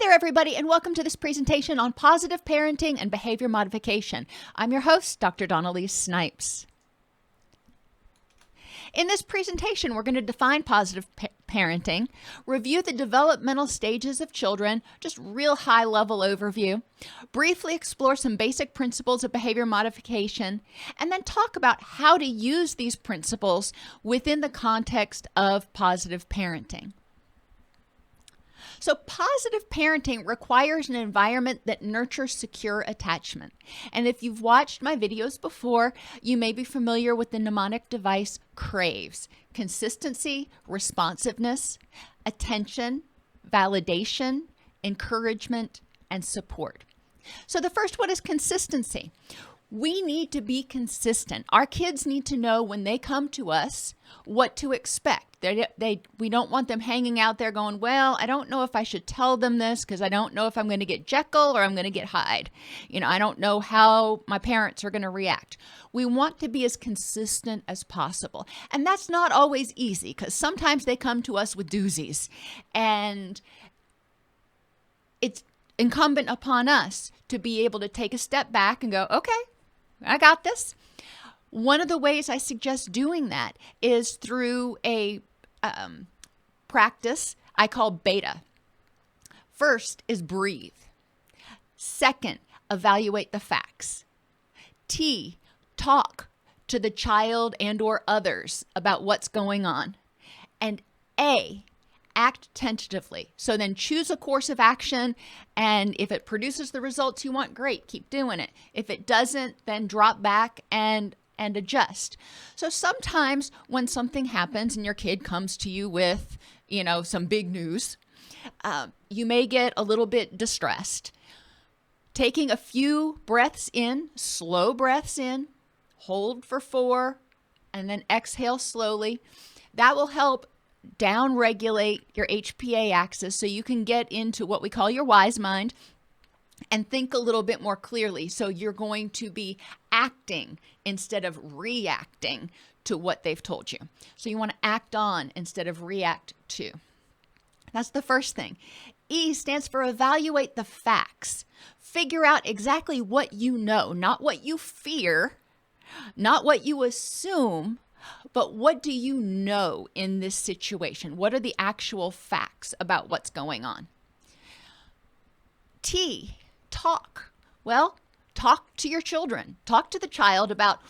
there, everybody, and welcome to this presentation on positive parenting and behavior modification. I'm your host, Dr. Dawn-Elise Snipes. In this presentation, we're going to define positive parenting, review the developmental stages of children, just real high-level overview, briefly explore some basic principles of behavior modification, and then talk about how to use these principles within the context of positive parenting. So positive parenting requires an environment that nurtures secure attachment. And if you've watched my videos before, you may be familiar with the mnemonic device CRAVES: consistency, responsiveness, attention, validation, encouragement, and support. So the first one is consistency. We need to be consistent. Our kids need to know when they come to us what to expect. We don't want them hanging out there going, well, I don't know if I should tell them this because I don't know if I'm going to get Jekyll or I'm going to get Hyde. I don't know how my parents are going to react. We want to be as consistent as possible. And that's not always easy because sometimes they come to us with doozies. And it's incumbent upon us to be able to take a step back and go, okay, I got this. One of the ways I suggest doing that is through a practice I call beta. First is breathe. Second, evaluate the facts. T, talk to the child and or others about what's going on. And A, act tentatively. So then choose a course of action, and if it produces the results you want, great, keep doing it. If it doesn't, then drop back and adjust. So sometimes when something happens and your kid comes to you with, some big news, you may get a little bit distressed. Taking a few breaths in, slow breaths in, hold for 4, and then exhale slowly. That will help downregulate your HPA axis so you can get into what we call your wise mind and think a little bit more clearly. So you're going to be acting instead of reacting to what they've told you. So you want to act on instead of react to. That's the first thing. E stands for evaluate the facts. Figure out exactly what you know, not what you fear, not what you assume, but what do you know in this situation? What are the actual facts about what's going on? T, talk. Well, talk to your children. Talk to the child about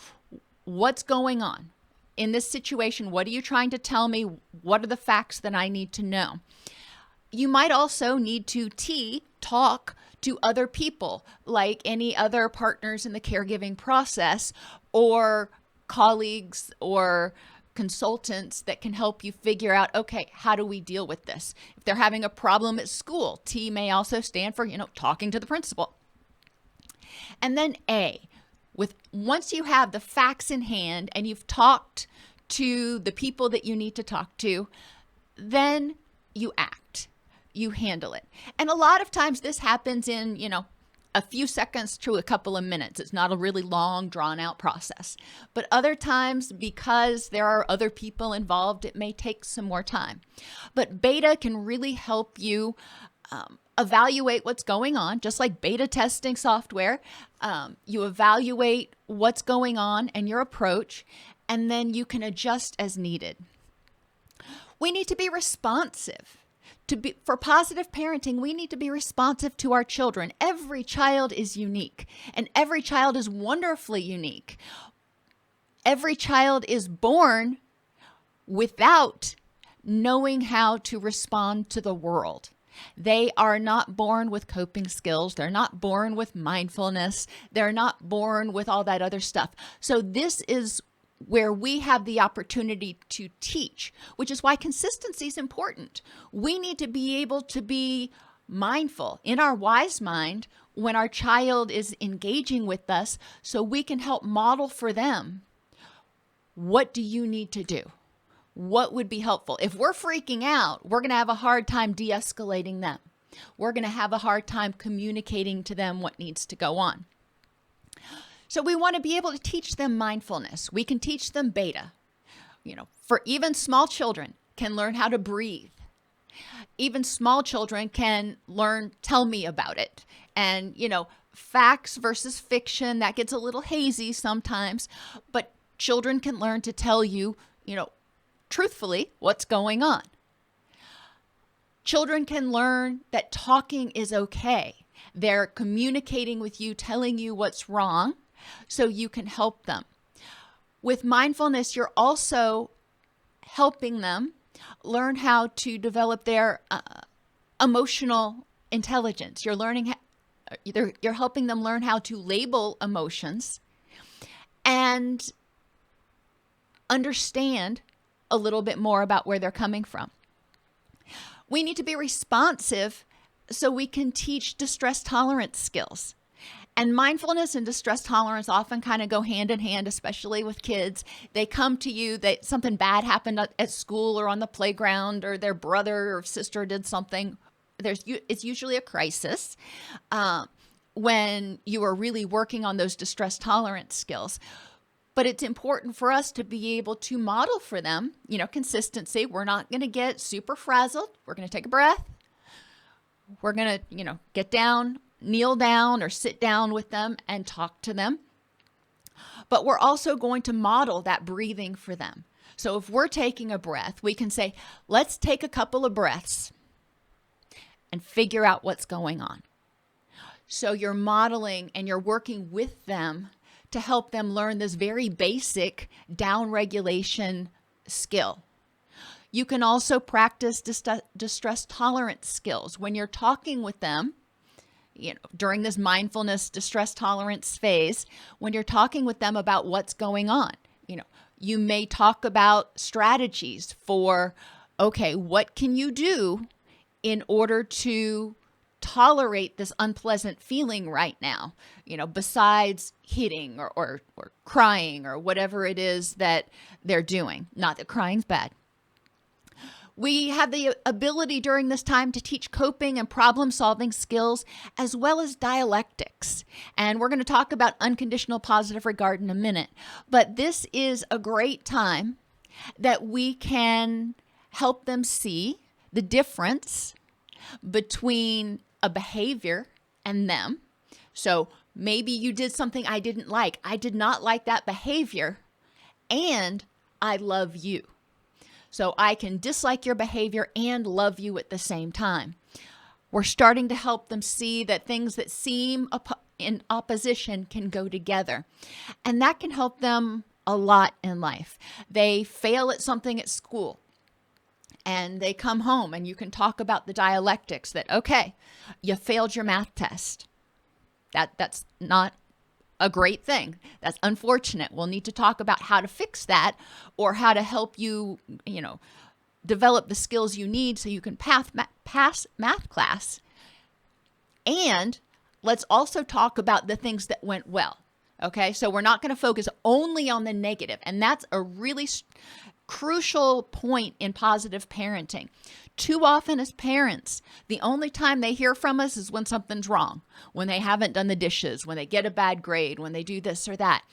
what's going on in this situation. What are you trying to tell me? What are the facts that I need to know? You might also need to talk to other people, like any other partners in the caregiving process or colleagues or consultants that can help you figure out, okay, how do we deal with this? If they're having a problem at school, T may also stand for, talking to the principal. And then A, once you have the facts in hand and you've talked to the people that you need to talk to, then you act, you handle it. And a lot of times this happens in, a few seconds to a couple of minutes. It's not a really long, drawn-out process. But other times, because there are other people involved, it may take some more time. But beta can really help you evaluate what's going on, just like beta testing software. You evaluate what's going on and your approach, and then you can adjust as needed. We need to be responsive. For positive parenting, we need to be responsive to our children. Every child is unique, and every child is wonderfully unique. Every child is born without knowing how to respond to the world. They are not born with coping skills. They're not born with mindfulness. They're not born with all that other stuff. So this is where we have the opportunity to teach, which is why consistency is important. We need to be able to be mindful in our wise mind when our child is engaging with us so we can help model for them. What do you need to do? What would be helpful? If we're freaking out, we're going to have a hard time de-escalating them. We're going to have a hard time communicating to them what needs to go on. So we want to be able to teach them mindfulness. We can teach them beta. For even small children can learn how to breathe. Even small children can learn, tell me about it. And, facts versus fiction, that gets a little hazy sometimes, but children can learn to tell you, truthfully what's going on. Children can learn that talking is okay. They're communicating with you, telling you what's wrong, so you can help them. With mindfulness, you're also helping them learn how to develop their emotional intelligence. You're helping them learn how to label emotions and understand a little bit more about where they're coming from. We need to be responsive so we can teach distress tolerance skills. And mindfulness and distress tolerance often kind of go hand in hand, especially with kids. They come to you that something bad happened at school or on the playground, or their brother or sister did something. It's usually a crisis when you are really working on those distress tolerance skills. But it's important for us to be able to model for them, consistency. We're not going to get super frazzled. We're going to take a breath. We're going to, get down, kneel down, or sit down with them and talk to them. But we're also going to model that breathing for them. So if we're taking a breath, we can say, let's take a couple of breaths and figure out what's going on. So you're modeling and you're working with them to help them learn this very basic downregulation skill. You can also practice distress tolerance skills when you're talking with them. During this mindfulness distress tolerance phase, when you're talking with them about what's going on, you may talk about strategies for, okay, what can you do in order to tolerate this unpleasant feeling right now, besides hitting or crying or whatever it is that they're doing. Not that crying's bad. We have the ability during this time to teach coping and problem-solving skills, as well as dialectics. And we're going to talk about unconditional positive regard in a minute. But this is a great time that we can help them see the difference between a behavior and them. So maybe you did something I didn't like. I did not like that behavior, and I love you. So I can dislike your behavior and love you at the same time. We're starting to help them see that things that seem in opposition can go together. And that can help them a lot in life. They fail at something at school, and they come home, and you can talk about the dialectics that, okay, you failed your math test. That's not a great thing. That's unfortunate. We'll need to talk about how to fix that, or how to help you, develop the skills you need so you can pass math class. And let's also talk about the things that went well. Okay, so we're not going to focus only on the negative. And that's a really crucial point in positive parenting. Too often as parents, the only time they hear from us is when something's wrong, when they haven't done the dishes, when they get a bad grade, when they do this or that.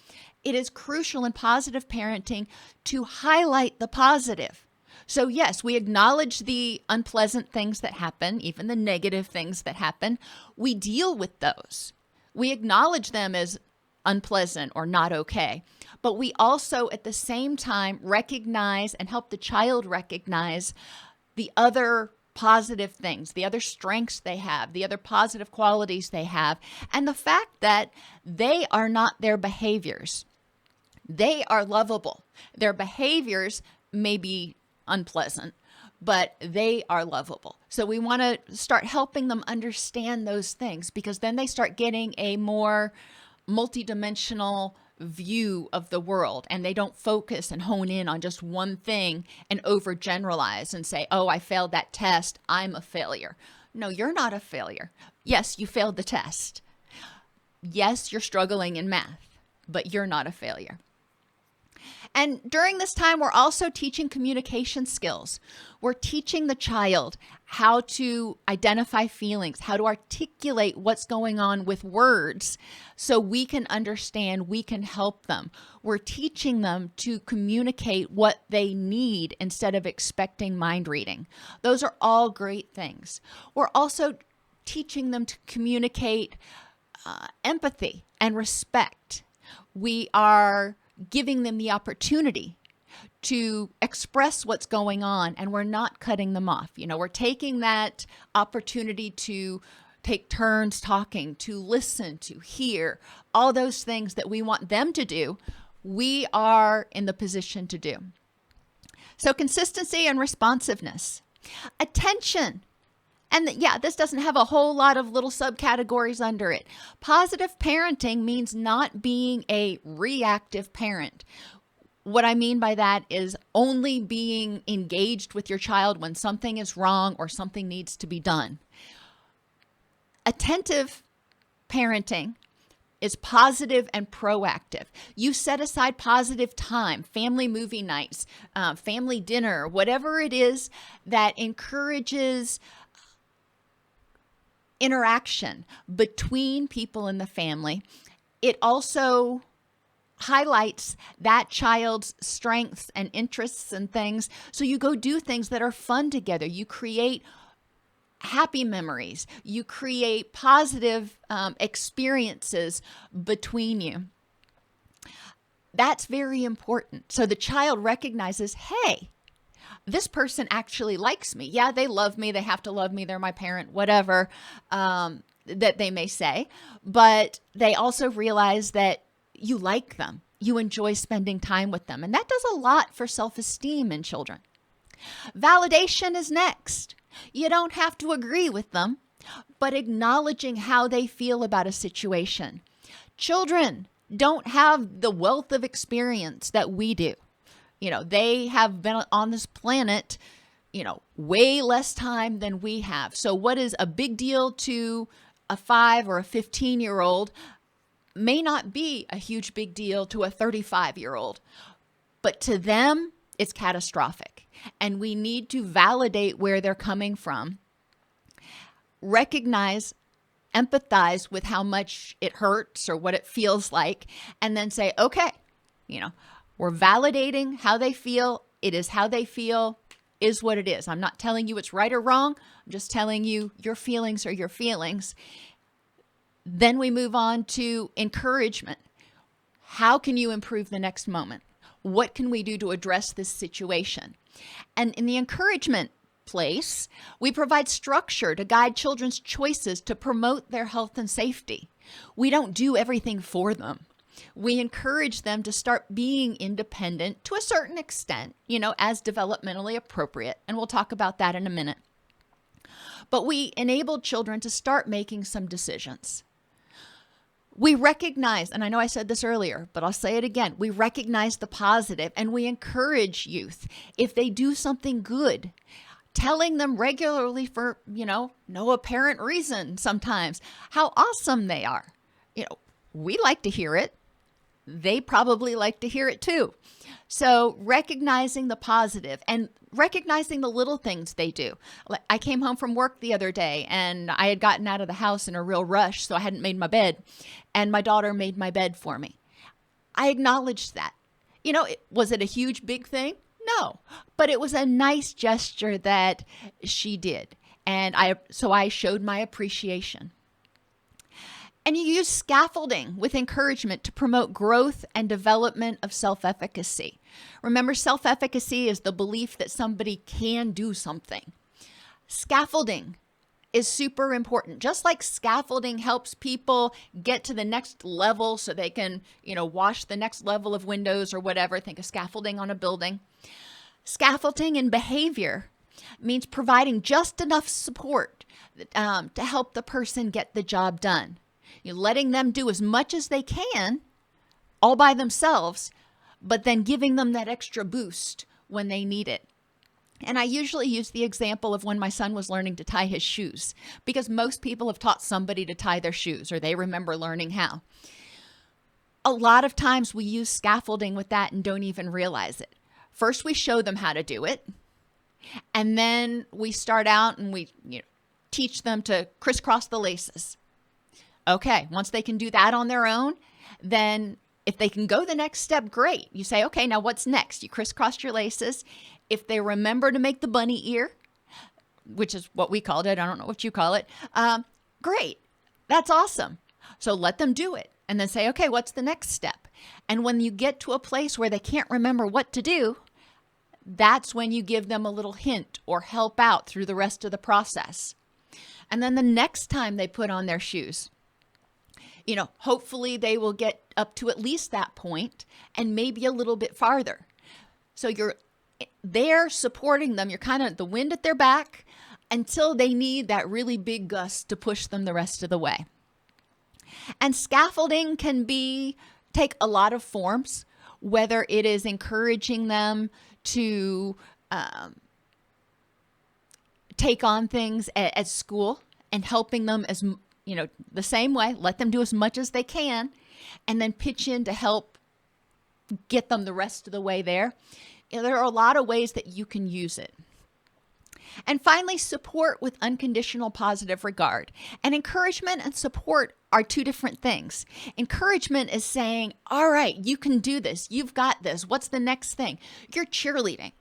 It is crucial in positive parenting to highlight the positive. So yes, we acknowledge the unpleasant things that happen, even the negative things that happen. We deal with those. We acknowledge them as unpleasant or not okay. But we also, at the same time, recognize and help the child recognize the other positive things, the other strengths they have, the other positive qualities they have, and the fact that they are not their behaviors. They are lovable. Their behaviors may be unpleasant, but they are lovable. So we want to start helping them understand those things, because then they start getting a more multidimensional view of the world, and they don't focus and hone in on just one thing and overgeneralize and say, oh, I failed that test, I'm a failure. No, you're not a failure. Yes, you failed the test. Yes, you're struggling in math, but you're not a failure. And during this time, we're also teaching communication skills. We're teaching the child how to identify feelings, how to articulate what's going on with words so we can understand, we can help them. We're teaching them to communicate what they need instead of expecting mind reading. Those are all great things. We're also teaching them to communicate empathy and respect. We are giving them the opportunity to express what's going on, and we're not cutting them off. We're taking that opportunity to take turns talking, to listen, to hear, all those things that we want them to do, we are in the position to do. So consistency and responsiveness. Attention. And this doesn't have a whole lot of little subcategories under it. Positive parenting means not being a reactive parent. What I mean by that is only being engaged with your child when something is wrong or something needs to be done. Attentive parenting is positive and proactive. You set aside positive time, family movie nights, family dinner, whatever it is that encourages interaction between people in the family. It also highlights that child's strengths and interests and things. So you go do things that are fun together. You create happy memories. You create positive experiences between you. That's very important. So the child recognizes, hey, this person actually likes me. Yeah, they love me. They have to love me. They're my parent, whatever that they may say. But they also realize that you like them. You enjoy spending time with them. And that does a lot for self-esteem in children. Validation is next. You don't have to agree with them, but acknowledging how they feel about a situation. Children don't have the wealth of experience that we do. They have been on this planet, way less time than we have. So what is a big deal to a 5 or a 15-year-old may not be a huge big deal to a 35-year-old. But to them, it's catastrophic. And we need to validate where they're coming from, recognize, empathize with how much it hurts or what it feels like, and then say, okay, we're validating how they feel. It is how they feel, is what it is. I'm not telling you it's right or wrong. I'm just telling you your feelings are your feelings. Then we move on to encouragement. How can you improve the next moment? What can we do to address this situation? And in the encouragement place, we provide structure to guide children's choices to promote their health and safety. We don't do everything for them. We encourage them to start being independent to a certain extent, as developmentally appropriate. And we'll talk about that in a minute. But we enable children to start making some decisions. We recognize, and I know I said this earlier, but I'll say it again. We recognize the positive and we encourage youth. If they do something good, telling them regularly for, no apparent reason sometimes, how awesome they are. We like to hear it. They probably like to hear it too. So recognizing the positive and recognizing the little things they do. I came home from work the other day and I had gotten out of the house in a real rush, so I hadn't made my bed, and my daughter made my bed for me. I acknowledged that. Was it a huge, big thing? No, but it was a nice gesture that she did. And so I showed my appreciation. And you use scaffolding with encouragement to promote growth and development of self-efficacy. Remember, self-efficacy is the belief that somebody can do something. Scaffolding is super important. Just like scaffolding helps people get to the next level so they can, wash the next level of windows or whatever. Think of scaffolding on a building. Scaffolding in behavior means providing just enough support to help the person get the job done. You're letting them do as much as they can all by themselves, but then giving them that extra boost when they need it. And I usually use the example of when my son was learning to tie his shoes, because most people have taught somebody to tie their shoes or they remember learning how. A lot of times we use scaffolding with that and don't even realize it. First, we show them how to do it. And then we start out and we teach them to crisscross the laces. Okay, once they can do that on their own, then if they can go the next step, great. You say, okay, now what's next? You crisscross your laces. If they remember to make the bunny ear, which is what we called it, I don't know what you call it, great. That's awesome. So let them do it and then say, okay, what's the next step? And when you get to a place where they can't remember what to do, that's when you give them a little hint or help out through the rest of the process. And then the next time they put on their shoes, hopefully they will get up to at least that point and maybe a little bit farther. So you're there supporting them. You're kind of the wind at their back until they need that really big gust to push them the rest of the way. And scaffolding can take a lot of forms, whether it is encouraging them to take on things at school and helping them as the same way, let them do as much as they can, and then pitch in to help get them the rest of the way there. There are a lot of ways that you can use it. And finally, support with unconditional positive regard. And encouragement and support are two different things. Encouragement is saying, all right, you can do this. You've got this. What's the next thing? You're cheerleading.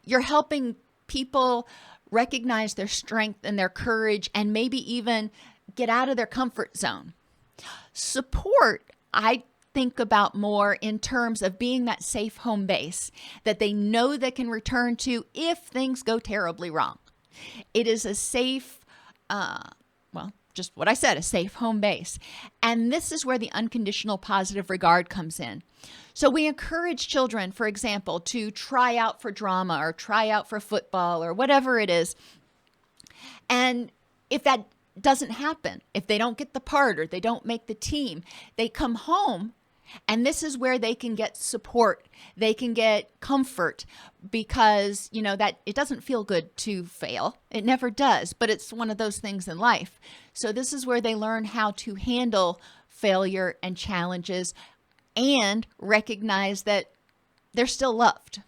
You're helping people recognize their strength and their courage and maybe even get out of their comfort zone. Support, I think about more in terms of being that safe home base that they know they can return to if things go terribly wrong. It is a safe, just what I said, a safe home base. And this is where the unconditional positive regard comes in. So we encourage children, for example, to try out for drama or try out for football or whatever it is. And if that doesn't happen, if they don't get the part or they don't make the team, they come home. And this is where they can get support. They can get comfort because, that it doesn't feel good to fail. It never does, but it's one of those things in life. So this is where they learn how to handle failure and challenges and recognize that they're still loved.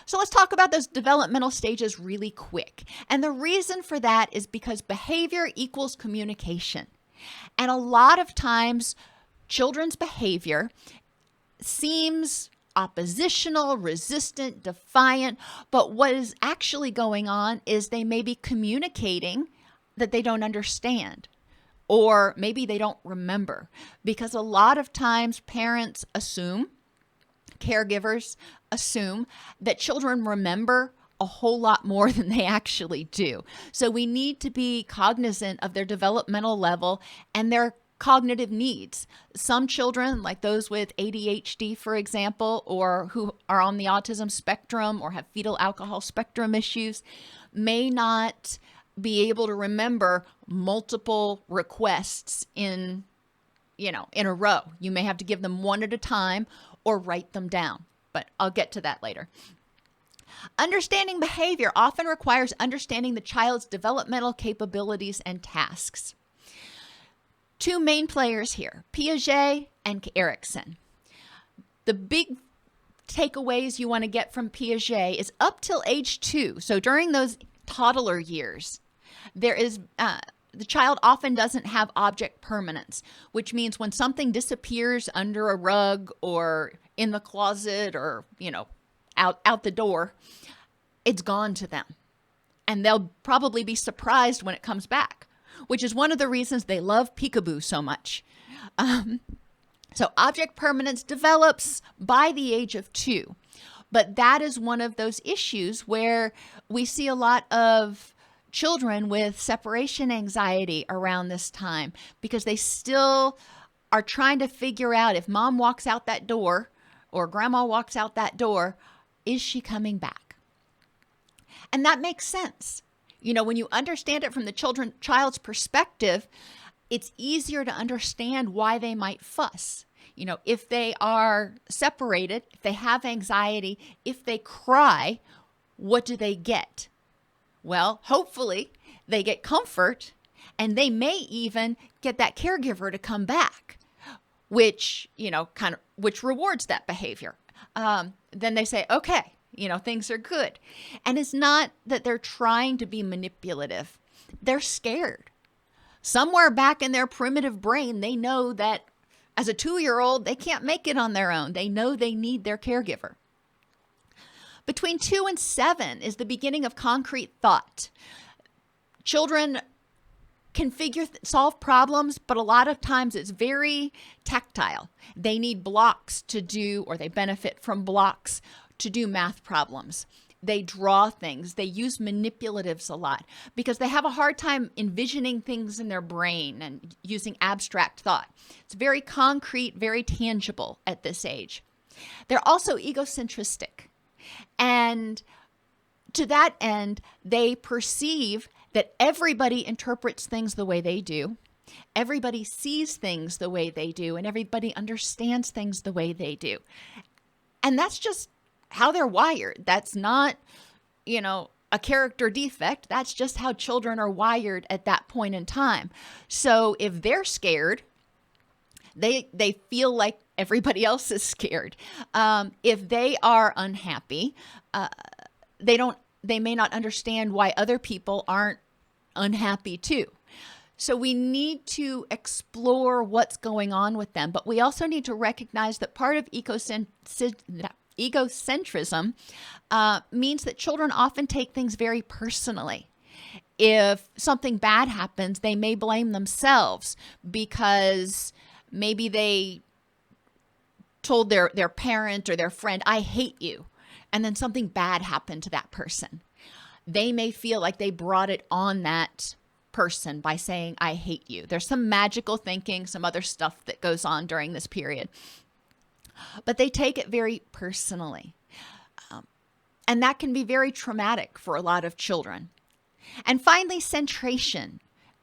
So let's talk about those developmental stages really quick. And the reason for that is because behavior equals communication. And a lot of times, children's behavior seems oppositional, resistant, defiant, but what is actually going on is they may be communicating that they don't understand, or maybe they don't remember, because a lot of times parents assume, caregivers assume that children remember a whole lot more than they actually do. So we need to be cognizant of their developmental level and their cognitive needs. Some children, like those with ADHD, for example, or who are on the autism spectrum or have fetal alcohol spectrum issues, may not be able to remember multiple requests in a row. You may have to give them one at a time or write them down, but I'll get to that later. Understanding behavior often requires understanding the child's developmental capabilities and tasks. Two main players here, Piaget and Erikson. The big takeaways you want to get from Piaget is up till age 2. So during those toddler years, there is the child often doesn't have object permanence, which means when something disappears under a rug or in the closet or, out the door, it's gone to them. And they'll probably be surprised when it comes back, which is one of the reasons they love peekaboo so much. So object permanence develops by the age of 2. But that is one of those issues where we see a lot of children with separation anxiety around this time because they still are trying to figure out if mom walks out that door or grandma walks out that door, is she coming back? And that makes sense. When you understand it from the child's perspective, it's easier to understand why they might fuss. If they are separated, if they have anxiety, if they cry, what do they get? Well, hopefully they get comfort, and they may even get that caregiver to come back which, which rewards that behavior. Then they say, okay, things are good. And it's not that they're trying to be manipulative. They're scared. Somewhere back in their primitive brain, they know that as a 2-year-old, they can't make it on their own. They know they need their caregiver. Between 2 and 7 is the beginning of concrete thought. Children can solve problems, but a lot of times it's very tactile. They need blocks to do, or they benefit from blocks to do math problems. They draw things. They use manipulatives a lot because they have a hard time envisioning things in their brain and using abstract thought. It's very concrete, very tangible at this age. They're also egocentristic. And to that end, they perceive that everybody interprets things the way they do. Everybody sees things the way they do, and everybody understands things the way they do. And that's just how they're wired. That's not, a character defect. That's just how children are wired at that point in time. So if they're scared, they feel like everybody else is scared. If they are unhappy, they may not understand why other people aren't unhappy too. So we need to explore what's going on with them, but we also need to recognize that part of egocentrism means that children often take things very personally. If something bad happens, they may blame themselves because maybe they told their parent or their friend, I hate you, and then something bad happened to that person. They may feel like they brought it on that person by saying, I hate you. There's some magical thinking, some other stuff that goes on during this period. But they take it very personally. And that can be very traumatic for a lot of children. And finally, centration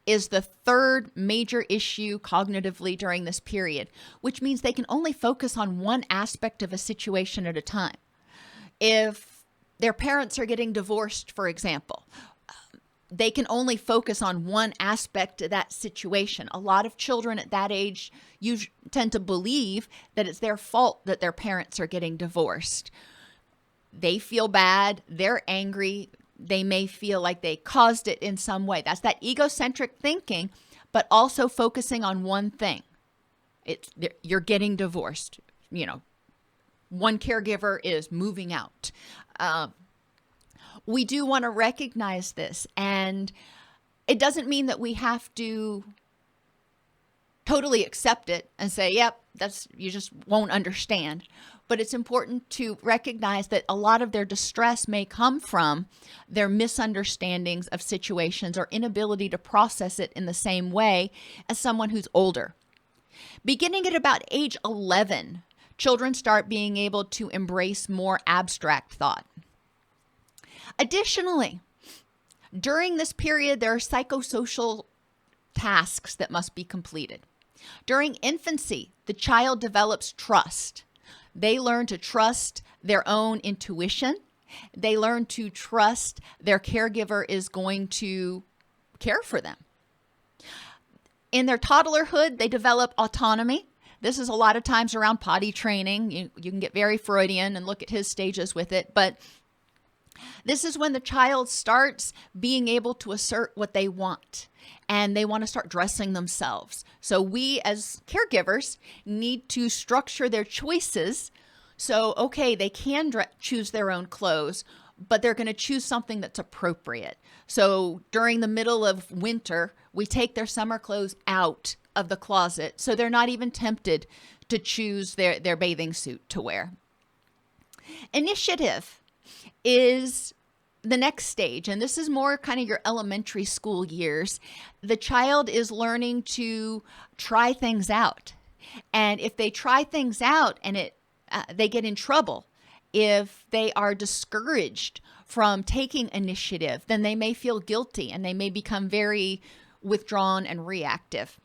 is the third major issue cognitively during this period, which means they can only focus on one aspect of a situation at a time. If their parents are getting divorced, for example, they can only focus on one aspect of that situation. A lot of children at that age tend to believe that it's their fault that their parents are getting divorced. They feel bad. They're angry. They may feel like they caused it in some way. That's that egocentric thinking, but also focusing on one thing. You're getting divorced. One caregiver is moving out. We do want to recognize this, and it doesn't mean that we have to totally accept it and say, yep, you just won't understand. But it's important to recognize that a lot of their distress may come from their misunderstandings of situations or inability to process it in the same way as someone who's older. Beginning at about age 11, children start being able to embrace more abstract thought. Additionally, during this period, there are psychosocial tasks that must be completed. During infancy, the child develops trust. They learn to trust their own intuition. They learn to trust their caregiver is going to care for them. In their toddlerhood, they develop autonomy. This is a lot of times around potty training. You can get very Freudian and look at his stages with it, but this is when the child starts being able to assert what they want, and they want to start dressing themselves. So we as caregivers need to structure their choices. So, okay, they can choose their own clothes, but they're going to choose something that's appropriate. So during the middle of winter, we take their summer clothes out of the closet, so they're not even tempted to choose their bathing suit to wear. Initiative is the next stage, and this is more kind of your elementary school years. The child is learning to try things out, and if they try things out and they get in trouble, if they are discouraged from taking initiative, then they may feel guilty and they may become very withdrawn and reactive.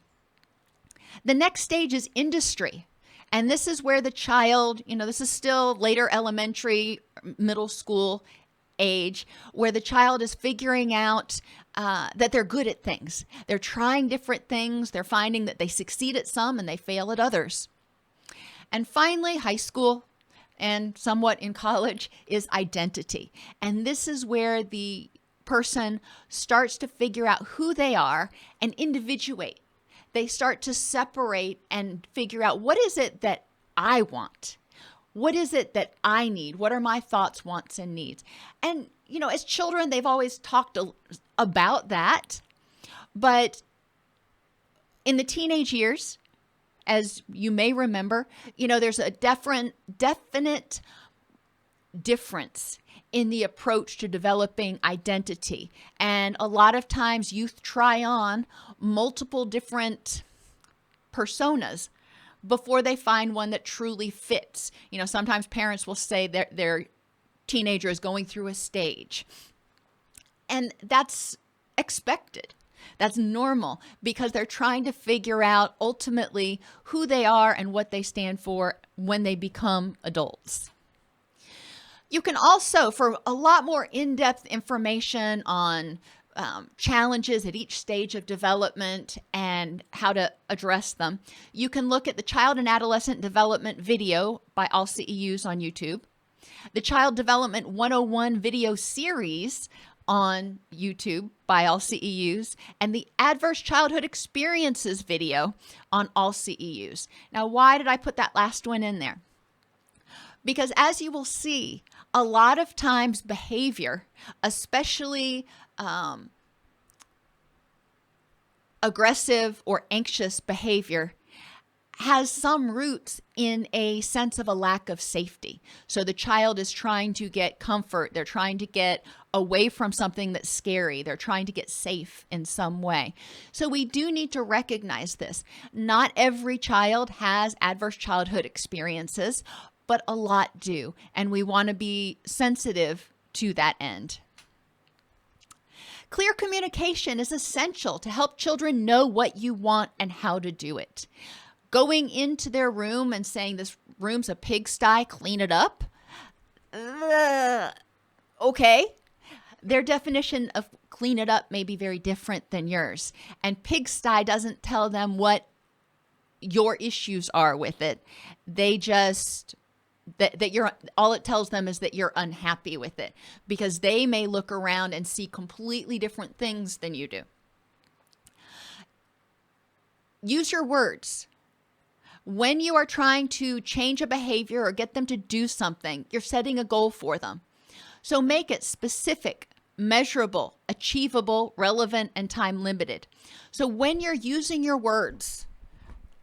The next stage is industry. And this is where the child, this is still later elementary, middle school, age where the child is figuring out that they're good at things. They're trying different things. They're finding that they succeed at some and they fail at others. And finally, high school and somewhat in college is identity. And this is where the person starts to figure out who they are and individuate. They start to separate and figure out, what is it that I want? What is it that I need? What are my thoughts, wants, and needs? And, as children, they've always talked about that. But in the teenage years, as you may remember, there's a definite difference in the approach to developing identity. And a lot of times youth try on multiple different personas before they find one that truly fits. Sometimes parents will say their teenager is going through a stage. And that's expected. That's normal because they're trying to figure out ultimately who they are and what they stand for when they become adults. You can also, for a lot more in-depth information on challenges at each stage of development and how to address them, you can look at the Child and Adolescent Development video by all CEUs on YouTube, the Child Development 101 video series on YouTube by all CEUs, and the Adverse Childhood Experiences video on all CEUs. Now, why did I put that last one in there? Because as you will see, a lot of times behavior, especially aggressive or anxious behavior, has some roots in a sense of a lack of safety. So the child is trying to get comfort. They're trying to get away from something that's scary. They're trying to get safe in some way. So we do need to recognize this. Not every child has adverse childhood experiences, but a lot do. And we want to be sensitive to that end. Clear communication is essential to help children know what you want and how to do it. Going into their room and saying, this room's a pigsty, clean it up. Okay. Their definition of clean it up may be very different than yours. And pigsty doesn't tell them what your issues are with it. They just, that you're, all it tells them is that you're unhappy with it, because they may look around and see completely different things than you do. Use your words. When you are trying to change a behavior or get them to do something, you're setting a goal for them. So make it specific, measurable, achievable, relevant, and time limited. So when you're using your words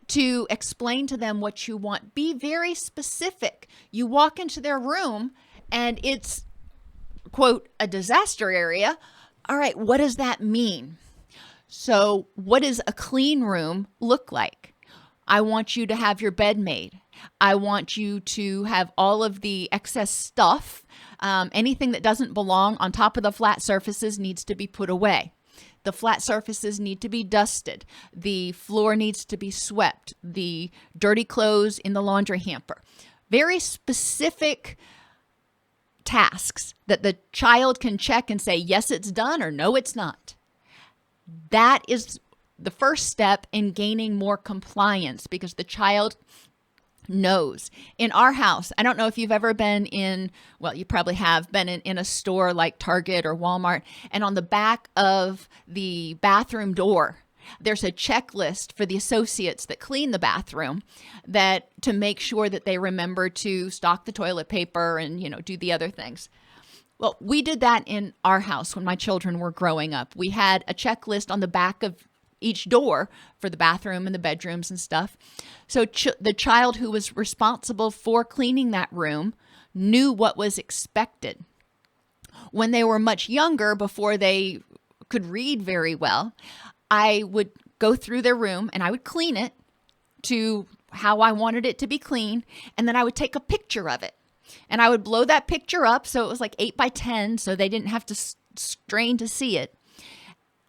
to explain to them what you want, be very specific. You walk into their room and it's, quote, a disaster area. All right, what does that mean? So what does a clean room look like? I want you to have your bed made. I want you to have all of the excess stuff. Anything that doesn't belong on top of the flat surfaces needs to be put away. The flat surfaces need to be dusted. The floor needs to be swept. The dirty clothes in the laundry hamper. Very specific tasks that the child can check and say, yes, it's done, or no, it's not. That is the first step in gaining more compliance, because the child knows. In our house, I don't know if you've ever been in, well, you probably have been in a store like Target or Walmart, and on the back of the bathroom door, there's a checklist for the associates that clean the bathroom, that to make sure that they remember to stock the toilet paper and, do the other things. Well, we did that in our house when my children were growing up. We had a checklist on the back of each door for the bathroom and the bedrooms and stuff. So the child who was responsible for cleaning that room knew what was expected. When they were much younger, before they could read very well, I would go through their room and I would clean it to how I wanted it to be clean. And then I would take a picture of it. And I would blow that picture up so it was like 8 by 10, so they didn't have to strain to see it.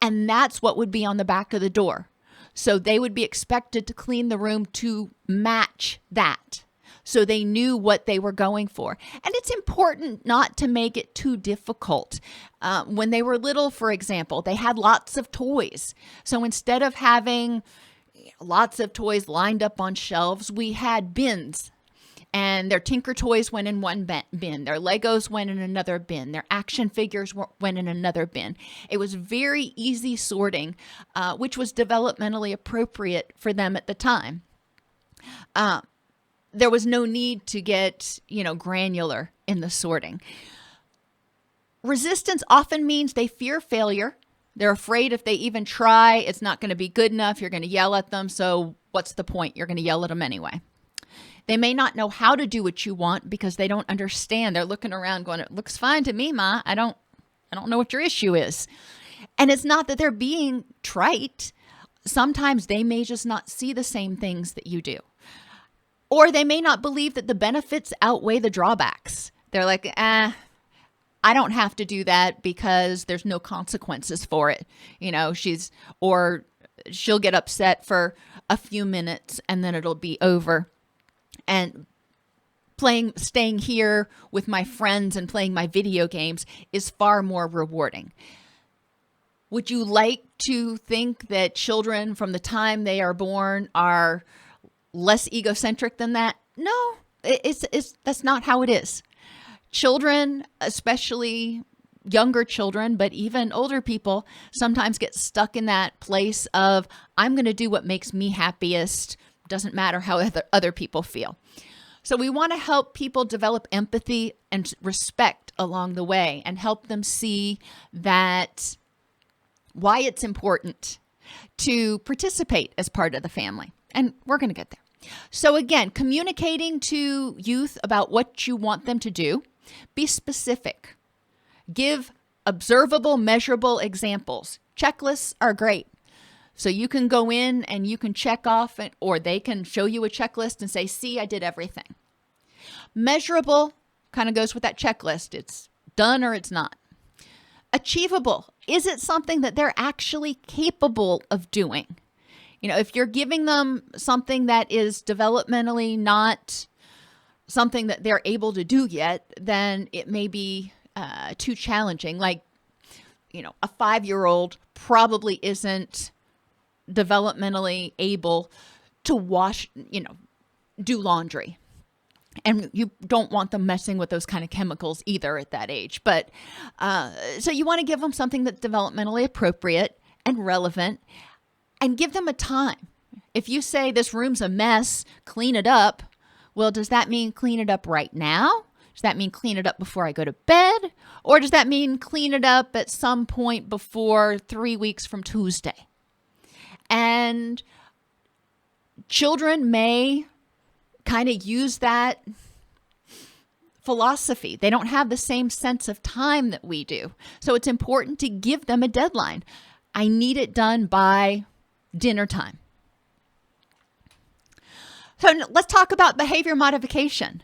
And that's what would be on the back of the door. So they would be expected to clean the room to match that. So they knew what they were going for. And it's important not to make it too difficult. When they were little, for example, they had lots of toys. So instead of having lots of toys lined up on shelves, we had bins. And their Tinker toys went in one bin. Their Legos went in another bin. Their action figures went in another bin. It was very easy sorting, which was developmentally appropriate for them at the time. There was no need to get, granular in the sorting. Resistance often means they fear failure. They're afraid if they even try, it's not going to be good enough. You're going to yell at them. So what's the point? You're going to yell at them anyway. They may not know how to do what you want because they don't understand. They're looking around going, it looks fine to me, Ma. I don't know what your issue is. And it's not that they're being trite. Sometimes they may just not see the same things that you do. Or they may not believe that the benefits outweigh the drawbacks. They're like, I don't have to do that because there's no consequences for it. She'll get upset for a few minutes and then it'll be over. And staying here with my friends and playing my video games is far more rewarding. Would you like to think that children from the time they are born are less egocentric than that? No, that's not how it is. Children, especially younger children, but even older people, sometimes get stuck in that place of, I'm going to do what makes me happiest. Doesn't matter how other people feel. So we want to help people develop empathy and respect along the way and help them see that why it's important to participate as part of the family. And we're going to get there. So again, communicating to youth about what you want them to do. Be specific. Give observable, measurable examples. Checklists are great. So you can go in and you can check off, or they can show you a checklist and say, see, I did everything. Measurable kind of goes with that checklist. It's done or it's not. Achievable. Is it something that they're actually capable of doing? If you're giving them something that is developmentally not something that they're able to do yet, then it may be too challenging. Like, a 5-year-old probably isn't developmentally able to wash, do laundry. And you don't want them messing with those kind of chemicals either at that age. But so you want to give them something that's developmentally appropriate and relevant, and give them a time. If you say this room's a mess, clean it up. Well, does that mean clean it up right now? Does that mean clean it up before I go to bed? Or does that mean clean it up at some point before 3 weeks from Tuesday? And children may kind of use that philosophy. They don't have the same sense of time that we do. So it's important to give them a deadline. I need it done by dinner time. So let's talk about behavior modification.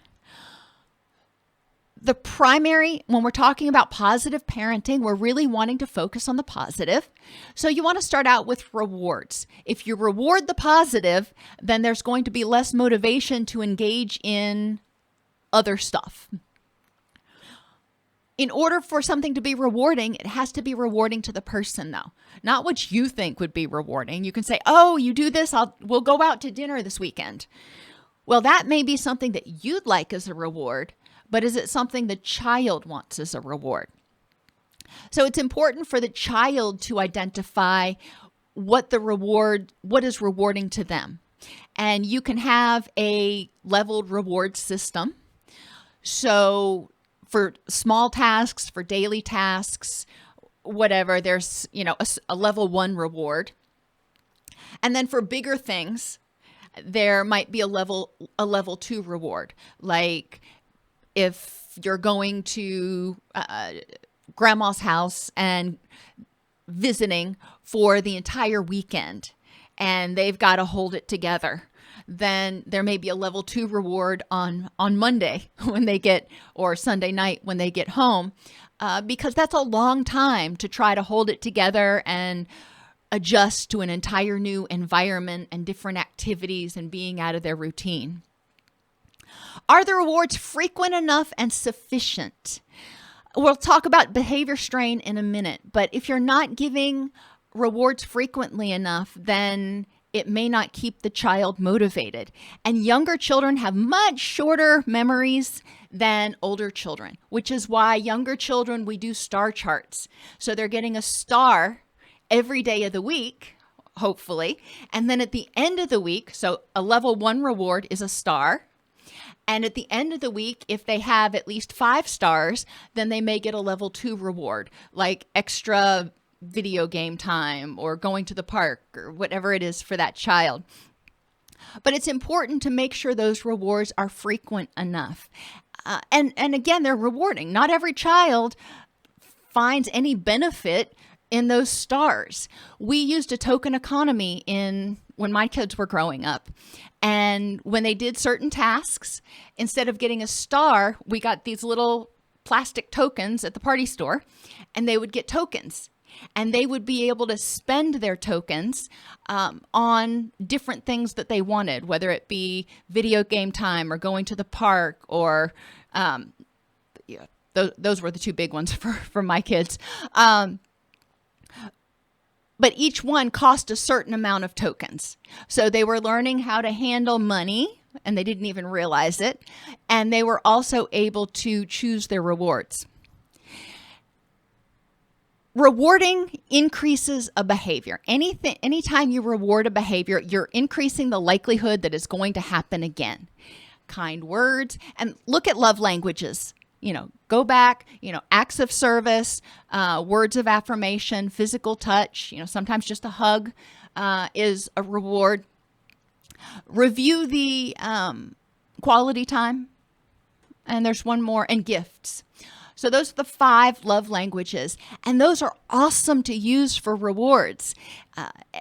The primary, when we're talking about positive parenting, we're really wanting to focus on the positive. So you want to start out with rewards. If you reward the positive, then there's going to be less motivation to engage in other stuff. In order for something to be rewarding, it has to be rewarding to the person, though. Not what you think would be rewarding. You can say, oh, you do this, we'll go out to dinner this weekend. Well, that may be something that you'd like as a reward, but is it something the child wants as a reward? So it's important for the child to identify what is rewarding to them. And you can have a leveled reward system. So for small tasks, for daily tasks, whatever, there's, a level 1 reward. And then for bigger things, there might be a level 2 reward. Like if you're going to grandma's house and visiting for the entire weekend and they've got to hold it together, then there may be a level 2 reward on Monday when they get, or Sunday night when they get home, because that's a long time to try to hold it together and adjust to an entire new environment and different activities and being out of their routine. Are the rewards frequent enough and sufficient? We'll talk about behavior strain in a minute, but if you're not giving rewards frequently enough, then it may not keep the child motivated. And younger children have much shorter memories than older children, which is why younger children, we do star charts. So they're getting a star every day of the week, hopefully. And then at the end of the week, so a level 1 reward is a star. And at the end of the week, if they have at least 5 stars, then they may get a level 2 reward, like extra video game time or going to the park or whatever it is for that child. But it's important to make sure those rewards are frequent enough. And again, they're rewarding. Not every child finds any benefit in those stars. We used a token economy when my kids were growing up. And when they did certain tasks, instead of getting a star, we got these little plastic tokens at the party store, and they would get tokens. And they would be able to spend their tokens on different things that they wanted, whether it be video game time or going to the park or those were the 2 big ones for my kids. But each one cost a certain amount of tokens. So they were learning how to handle money, and they didn't even realize it. And they were also able to choose their rewards. Rewarding increases a behavior. Anytime you reward a behavior, you're increasing the likelihood that it's going to happen again. Kind words, and look at love languages. Go back, acts of service, words of affirmation, physical touch, sometimes just a hug is a reward. Review the quality time. And there's one more, and gifts. So those are the 5 love languages, and those are awesome to use for rewards.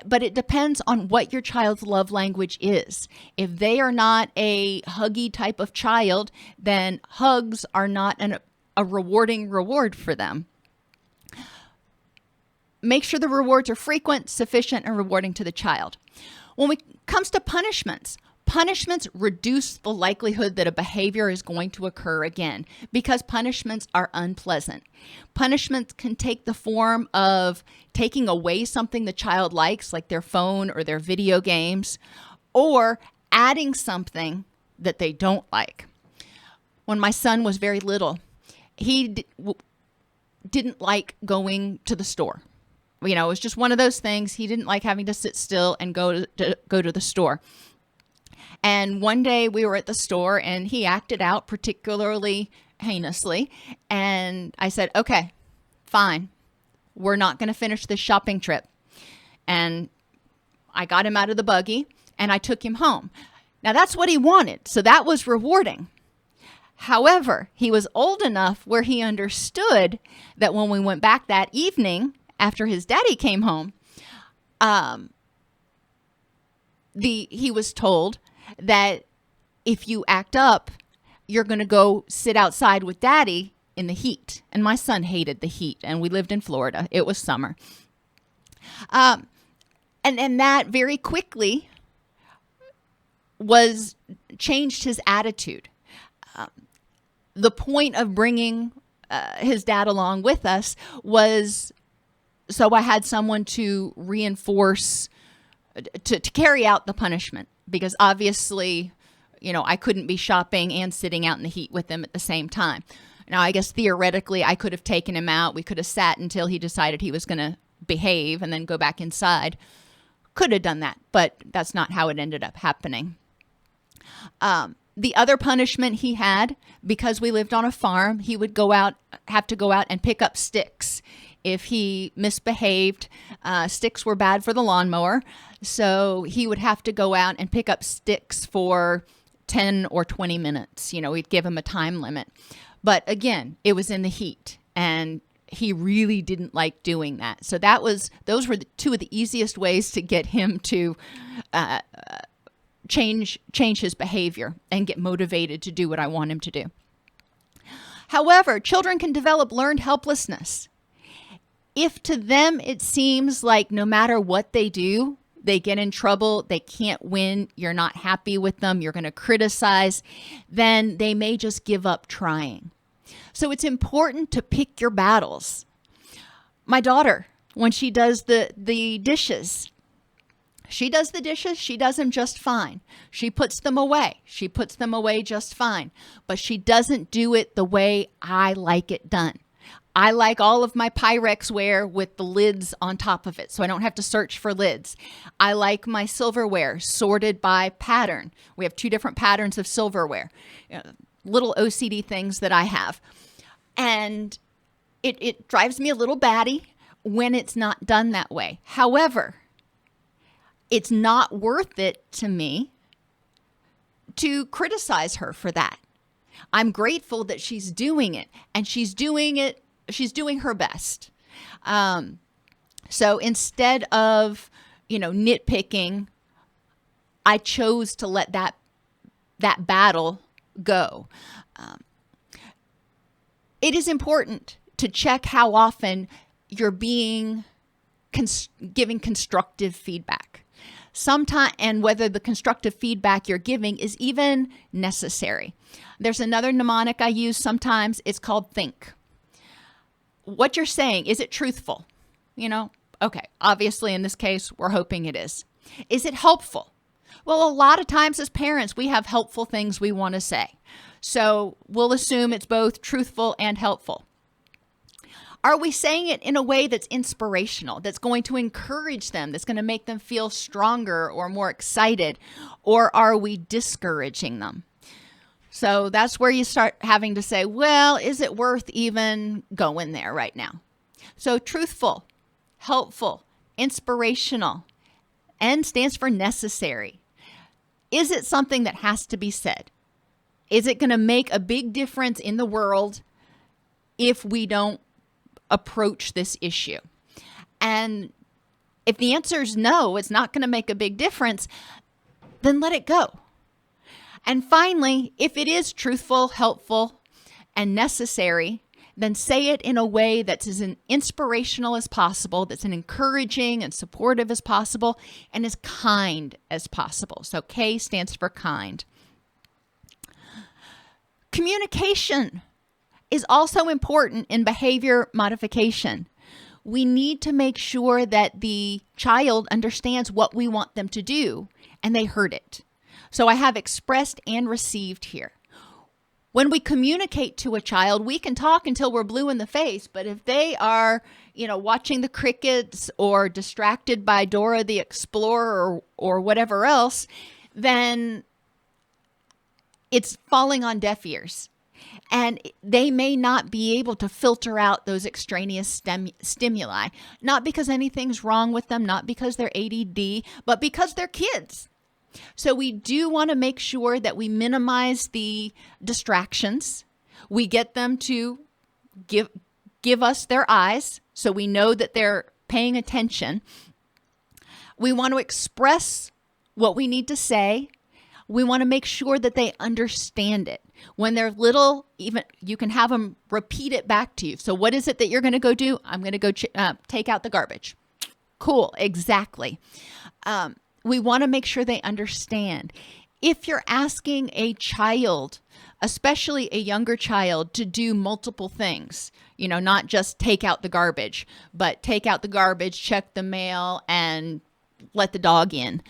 But it depends on what your child's love language is. If they are not a huggy type of child, then hugs are not a rewarding reward for them. Make sure the rewards are frequent, sufficient, and rewarding to the child. When it comes to punishments reduce the likelihood that a behavior is going to occur again because punishments are unpleasant. Punishments can take the form of taking away something the child likes, like their phone or their video games, or adding something that they don't like. When my son was very little, he didn't like going to the store. It was just one of those things. He didn't like having to sit still and go to the store. And one day we were at the store and he acted out particularly heinously. And I said, okay, fine. We're not going to finish this shopping trip. And I got him out of the buggy and I took him home. Now that's what he wanted. So that was rewarding. However, he was old enough where he understood that when we went back that evening after his daddy came home, he was told that if you act up, you're going to go sit outside with daddy in the heat. And my son hated the heat, and we lived in Florida. It was summer. And that very quickly changed his attitude. The point of bringing his dad along with us was so I had someone to reinforce, to carry out the punishment. Because obviously, I couldn't be shopping and sitting out in the heat with him at the same time. Now, I guess theoretically, I could have taken him out. We could have sat until he decided he was going to behave and then go back inside. Could have done that, but that's not how it ended up happening. The other punishment he had, because we lived on a farm, he would have to go out and pick up sticks. If he misbehaved, sticks were bad for the lawnmower. So he would have to go out and pick up sticks for 10 or 20 minutes. We'd give him a time limit. But again, it was in the heat and he really didn't like doing that. So those were the 2 of the easiest ways to get him to change his behavior and get motivated to do what I want him to do. However, children can develop learned helplessness. If to them it seems like no matter what they do, they get in trouble, they can't win, you're not happy with them, you're going to criticize, then they may just give up trying. So it's important to pick your battles. My daughter, when she does the dishes, she does them just fine. She puts them away. She puts them away just fine. But she doesn't do it the way I like it done. I like all of my Pyrex ware with the lids on top of it, so I don't have to search for lids. I like my silverware sorted by pattern. We have 2 different patterns of silverware, little OCD things that I have. And it drives me a little batty when it's not done that way. However, it's not worth it to me to criticize her for that. I'm grateful that she's doing it, and she's doing her best. So instead of, nitpicking, I chose to let that battle go. It is important to check how often you're giving constructive feedback. Sometimes, and whether the constructive feedback you're giving is even necessary. There's another mnemonic I use sometimes. It's called think. What you're saying, is it truthful? Okay, obviously in this case, we're hoping it is. Is it helpful? Well, a lot of times as parents, we have helpful things we want to say. So we'll assume it's both truthful and helpful. Are we saying it in a way that's inspirational, that's going to encourage them, that's going to make them feel stronger or more excited? Or are we discouraging them? So that's where you start having to say, well, is it worth even going there right now? So truthful, helpful, inspirational, N stands for necessary. Is it something that has to be said? Is it going to make a big difference in the world if we don't approach this issue? And if the answer is no, it's not going to make a big difference, then let it go. And finally, if it is truthful, helpful, and necessary, then say it in a way that's as inspirational as possible, that's as encouraging and supportive as possible, and as kind as possible. So K stands for kind. Communication is also important in behavior modification. We need to make sure that the child understands what we want them to do and they heard it. So I have expressed and received here. When we communicate to a child, we can talk until we're blue in the face, but if they are, watching the crickets or distracted by Dora the Explorer or whatever else, then it's falling on deaf ears. And they may not be able to filter out those extraneous stimuli, not because anything's wrong with them, not because they're ADD, but because they're kids. So we do want to make sure that we minimize the distractions. We get them to give us their eyes so we know that they're paying attention. We want to express what we need to say. We want to make sure that they understand it. When they're little, even you can have them repeat it back to you. So what is it that you're going to go do? I'm going to go take out the garbage. Cool, exactly. We want to make sure they understand. If you're asking a child, especially a younger child, to do multiple things, not just take out the garbage, but take out the garbage, check the mail, and let the dog in.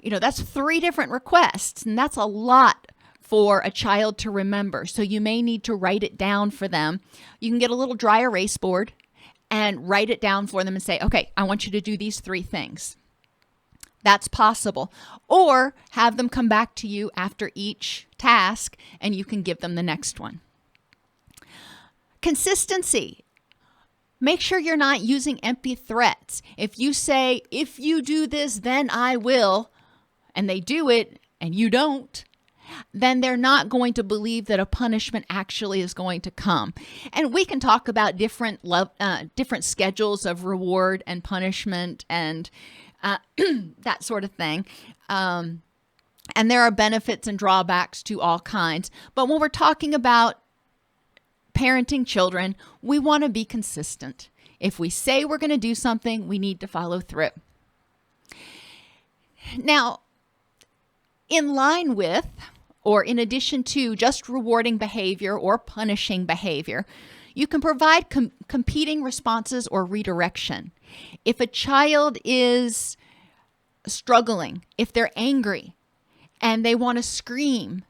That's 3 different requests, and that's a lot for a child to remember. So you may need to write it down for them. You can get a little dry erase board and write it down for them and say, okay, I want you to do these 3 things. That's possible. Or have them come back to you after each task and you can give them the next one. Consistency. Make sure you're not using empty threats. If you say, if you do this, then I will, and they do it and you don't, then they're not going to believe that a punishment actually is going to come. And we can talk about different schedules of reward and punishment and that sort of thing. And there are benefits and drawbacks to all kinds. But when we're talking about parenting children, we want to be consistent. If we say we're going to do something, we need to follow through. Now, in line with, or in addition to just rewarding behavior or punishing behavior, you can provide competing responses or redirection. If a child is struggling, if they're angry and they want to scream,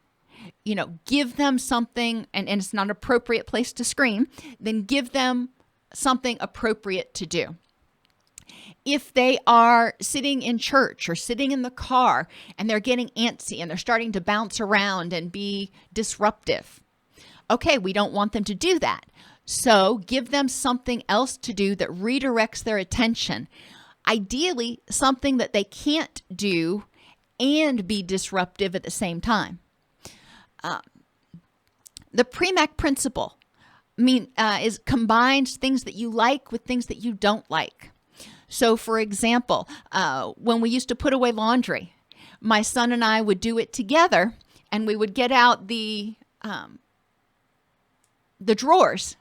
give them something, and it's not an appropriate place to scream, then give them something appropriate to do. If they are sitting in church or sitting in the car and they're getting antsy and they're starting to bounce around and be disruptive, okay, we don't want them to do that. So give them something else to do that redirects their attention. Ideally, something that they can't do and be disruptive at the same time. The premack principle combines things that you like with things that you don't like. So, for example, when we used to put away laundry, my son and I would do it together, and we would get out the drawers.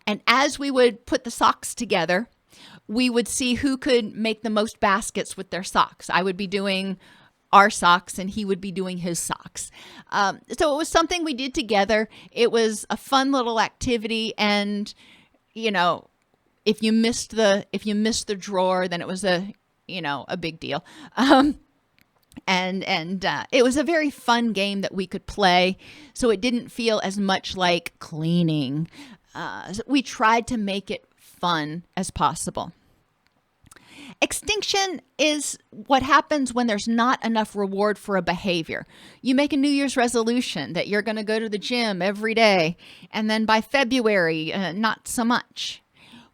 And as we would put the socks together, we would see who could make the most baskets with their socks. I would be doing our socks and he would be doing his socks. So it was something we did together. It was a fun little activity, and if you missed the drawer, then it was a big deal. And it was a very fun game that we could play, so it didn't feel as much like cleaning. So we tried to make it fun as possible. Extinction is what happens when there's not enough reward for a behavior. You make a New Year's resolution that you're going to go to the gym every day, and then by February, not so much.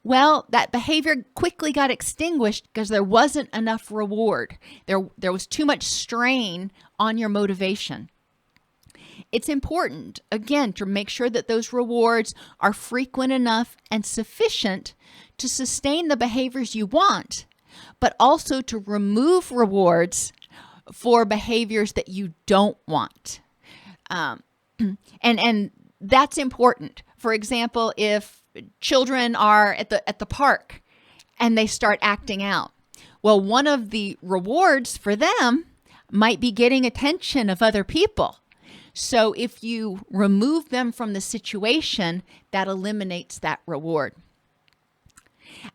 Well, that behavior quickly got extinguished because there wasn't enough reward. There was too much strain on your motivation. It's important, again, to make sure that those rewards are frequent enough and sufficient to sustain the behaviors you want, but also to remove rewards for behaviors that you don't want. And that's important. For example, if children are at the park and they start acting out, well, one of the rewards for them might be getting attention of other people. So if you remove them from the situation, that eliminates that reward.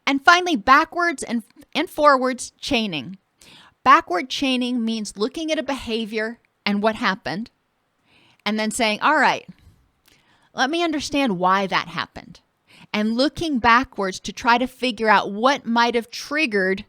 And finally, backwards and forwards chaining. Backward chaining means looking at a behavior and what happened, and then saying, all right, let me understand why that happened. And looking backwards to try to figure out what might have triggered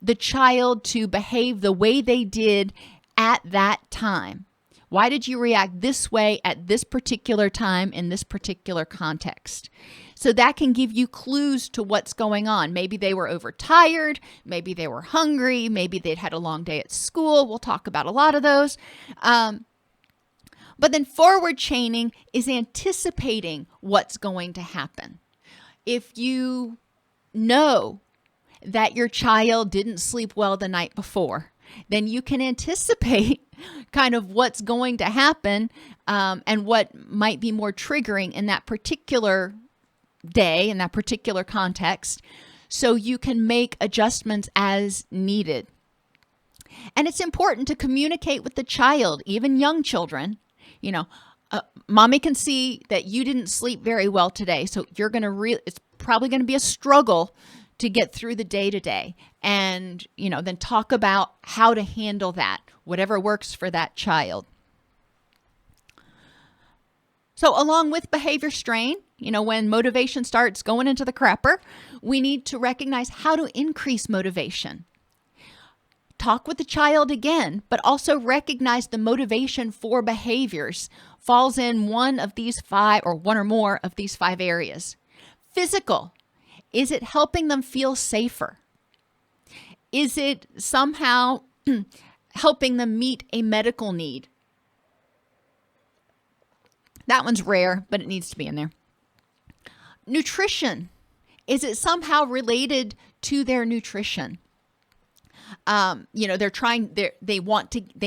the child to behave the way they did at that time. Why did you react this way at this particular time in this particular context? So that can give you clues to what's going on. Maybe they were overtired, maybe they were hungry, maybe they'd had a long day at school. We'll talk about a lot of those. But then forward chaining is anticipating what's going to happen. If you know that your child didn't sleep well the night before, then you can anticipate kind of what's going to happen and what might be more triggering in that particular day, in that particular context, so you can make adjustments as needed. And it's important to communicate with the child, even young children. Mommy can see that you didn't sleep very well today, so you're going to it's probably going to be a struggle to get through the day to day, and then talk about how to handle that, whatever works for that child. So along with behavior strain, when motivation starts going into the crapper, we need to recognize how to increase motivation. Talk with the child again, but also recognize the motivation for behaviors falls in one of these five, or one or more of these five areas. Physical. Is it helping them feel safer? Is it somehow helping them meet a medical need? That one's rare, but it needs to be in there. Nutrition. Is it somehow related to their nutrition? They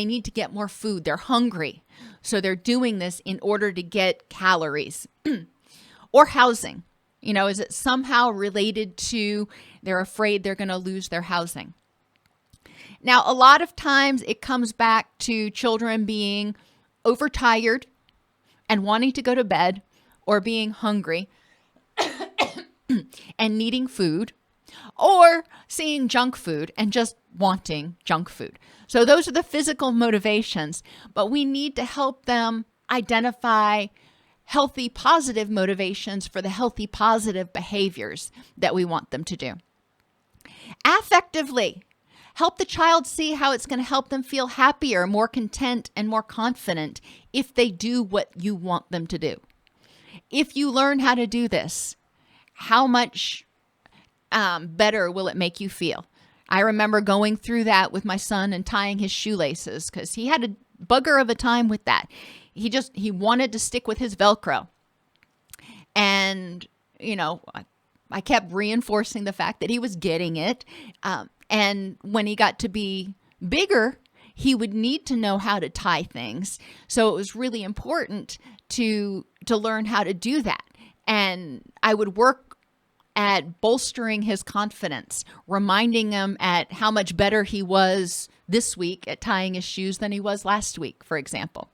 need to get more food. They're hungry. So they're doing this in order to get calories. Or housing. Is it somehow related to they're afraid they're going to lose their housing? Now, a lot of times it comes back to children being overtired and wanting to go to bed, or being hungry and needing food, or seeing junk food and just wanting junk food. So those are the physical motivations, but we need to help them identify healthy, positive motivations for the healthy, positive behaviors that we want them to do. Affectively, help the child see how it's going to help them feel happier, more content, and more confident if they do what you want them to do. If you learn how to do this, how much better will it make you feel? I remember going through that with my son and tying his shoelaces because he had a bugger of a time with that. He wanted to stick with his Velcro. And, I kept reinforcing the fact that he was getting it. And when he got to be bigger, he would need to know how to tie things. So it was really important to learn how to do that. And I would work at bolstering his confidence, reminding him at how much better he was this week at tying his shoes than he was last week, for example.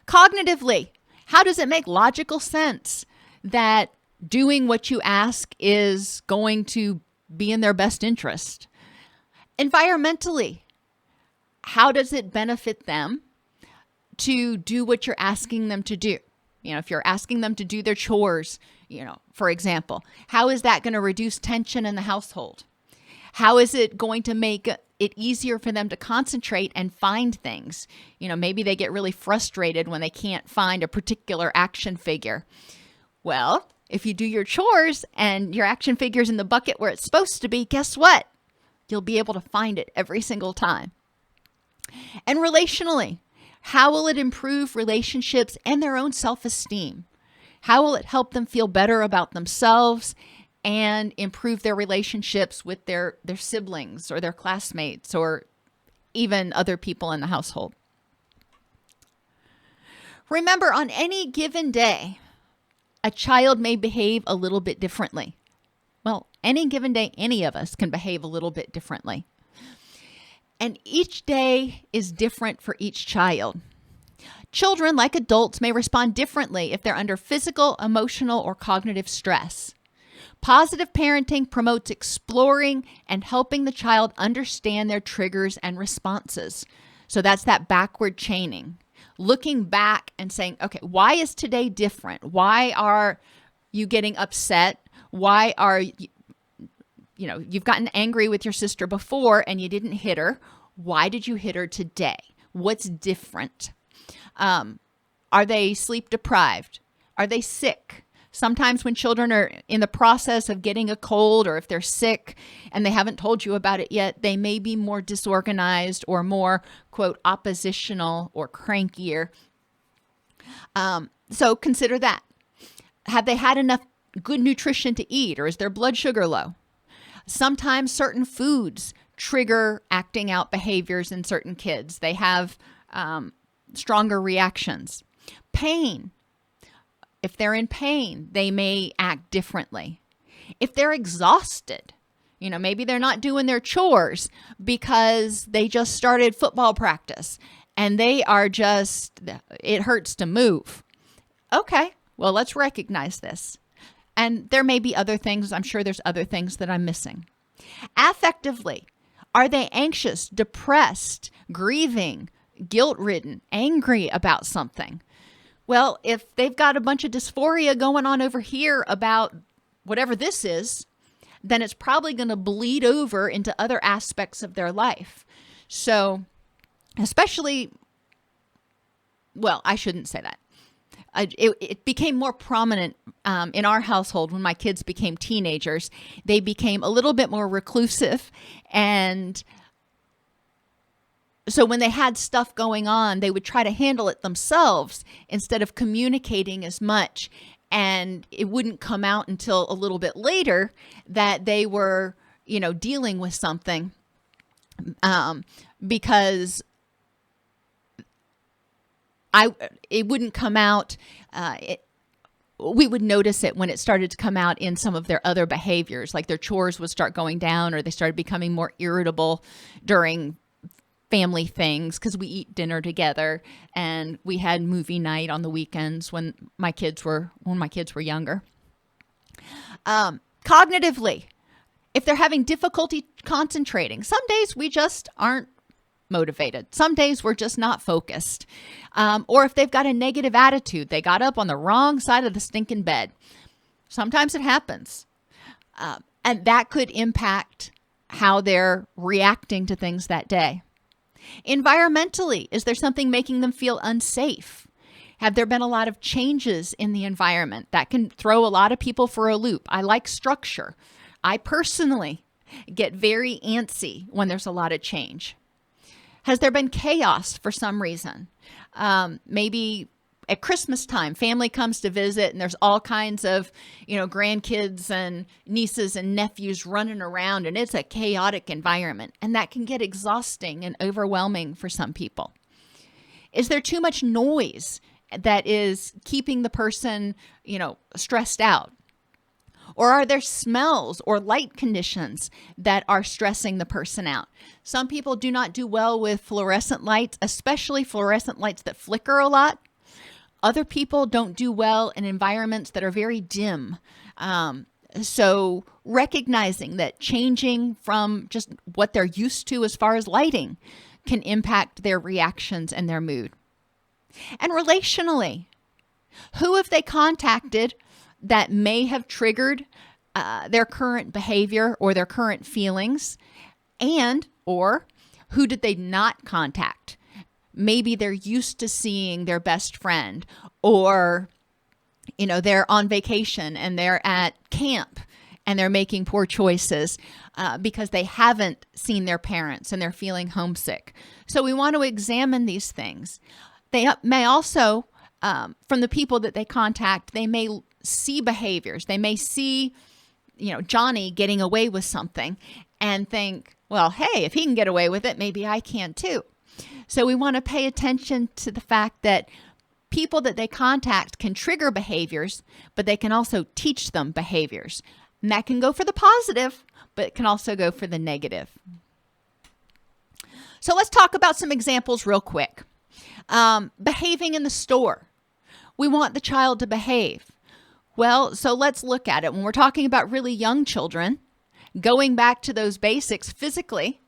Cognitively, how does it make logical sense that doing what you ask is going to be in their best interest? Environmentally, how does it benefit them to do what you're asking them to do? If you're asking them to do their chores, for example, how is that going to reduce tension in the household? How is it going to make it easier for them to concentrate and find things? Maybe they get really frustrated when they can't find a particular action figure. Well, if you do your chores and your action figure's in the bucket where it's supposed to be, guess what? You'll be able to find it every single time. And relationally, how will it improve relationships and their own self-esteem? How will it help them feel better about themselves and improve their relationships with their siblings or their classmates or even other people in the household? Remember, on any given day, a child may behave a little bit differently. Well, any given day, any of us can behave a little bit differently. And each day is different for each child. Children, like adults, may respond differently if they're under physical, emotional, or cognitive stress. Positive parenting promotes exploring and helping the child understand their triggers and responses. So that's that backward chaining. Looking back and saying, okay, why is today different? Why are you getting upset? Why are you've gotten angry with your sister before and you didn't hit her. Why did you hit her today? What's different? Are they sleep deprived? Are they sick? Sometimes when children are in the process of getting a cold, or if they're sick and they haven't told you about it yet, they may be more disorganized or more, quote, oppositional or crankier. So consider that. Have they had enough good nutrition to eat, or is their blood sugar low? Sometimes certain foods trigger acting out behaviors in certain kids. They have stronger reactions. Pain. If they're in pain, they may act differently. If they're exhausted, maybe they're not doing their chores because they just started football practice and it hurts to move. Okay, well, let's recognize this. And there may be other things. I'm sure there's other things that I'm missing. Affectively, are they anxious, depressed, grieving, guilt-ridden, angry about something? Well, if they've got a bunch of dysphoria going on over here about whatever this is, then it's probably going to bleed over into other aspects of their life. So, especially, well, I shouldn't say that. It became more prominent in our household when my kids became teenagers. They became a little bit more reclusive, and so when they had stuff going on, they would try to handle it themselves instead of communicating as much. And it wouldn't come out until a little bit later that they were, dealing with something, because it wouldn't come out we would notice it when it started to come out in some of their other behaviors, like their chores would start going down, or they started becoming more irritable during family things because we eat dinner together and we had movie night on the weekends when my kids were younger. Cognitively, if they're having difficulty concentrating, some days we just aren't motivated. Some days we're just not focused. Or if they've got a negative attitude, they got up on the wrong side of the stinking bed. Sometimes it happens. And that could impact how they're reacting to things that day. Environmentally, is there something making them feel unsafe? Have there been a lot of changes in the environment? That can throw a lot of people for a loop. I like structure. I personally get very antsy when there's a lot of change. Has there been chaos for some reason? Maybe at Christmas time, family comes to visit and there's all kinds of, grandkids and nieces and nephews running around, and it's a chaotic environment, and that can get exhausting and overwhelming for some people. Is there too much noise that is keeping the person, stressed out? Or are there smells or light conditions that are stressing the person out? Some people do not do well with fluorescent lights, especially fluorescent lights that flicker a lot. Other people don't do well in environments that are very dim. So recognizing that changing from just what they're used to as far as lighting can impact their reactions and their mood. And relationally, who have they contacted that may have triggered their current behavior or their current feelings? And or who did they not contact? Maybe they're used to seeing their best friend, or, they're on vacation and they're at camp and they're making poor choices because they haven't seen their parents and they're feeling homesick. So we want to examine these things. They may also, from the people that they contact, they may see behaviors. They may see, Johnny getting away with something and think, well, hey, if he can get away with it, maybe I can too. So we want to pay attention to the fact that people that they contact can trigger behaviors, but they can also teach them behaviors. And that can go for the positive, but it can also go for the negative. So let's talk about some examples real quick. Behaving in the store. We want the child to behave. Well, so let's look at it. When we're talking about really young children, going back to those basics physically,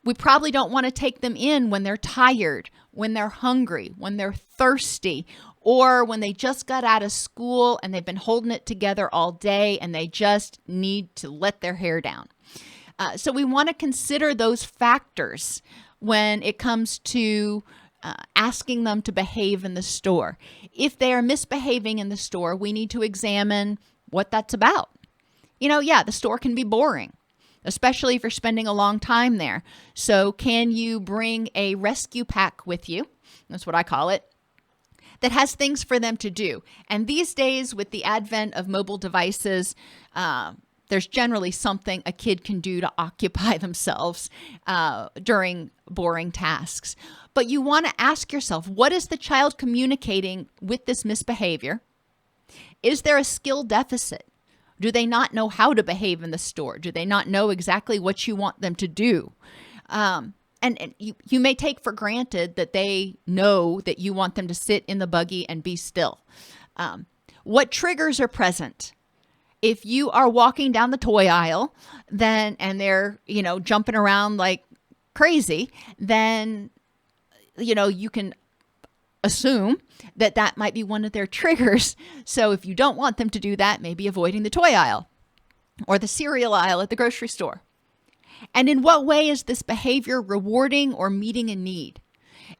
we probably don't want to take them in when they're tired, when they're hungry, when they're thirsty, or when they just got out of school and they've been holding it together all day and they just need to let their hair down. So we want to consider those factors when it comes to asking them to behave in the store. If they are misbehaving in the store, we need to examine what that's about. The store can be boring, especially if you're spending a long time there. So can you bring a rescue pack with you? That's what I call it, that has things for them to do. And these days, with the advent of mobile devices, there's generally something a kid can do to occupy themselves during boring tasks. But you want to ask yourself, what is the child communicating with this misbehavior? Is there a skill deficit? Do they not know how to behave in the store? Do they not know exactly what you want them to do? And you may take for granted that they know that you want them to sit in the buggy and be still. What triggers are present? If you are walking down the toy aisle and they're, jumping around like crazy, then, you can assume that might be one of their triggers. So if you don't want them to do that, maybe avoiding the toy aisle or the cereal aisle at the grocery store. And in what way is this behavior rewarding or meeting a need?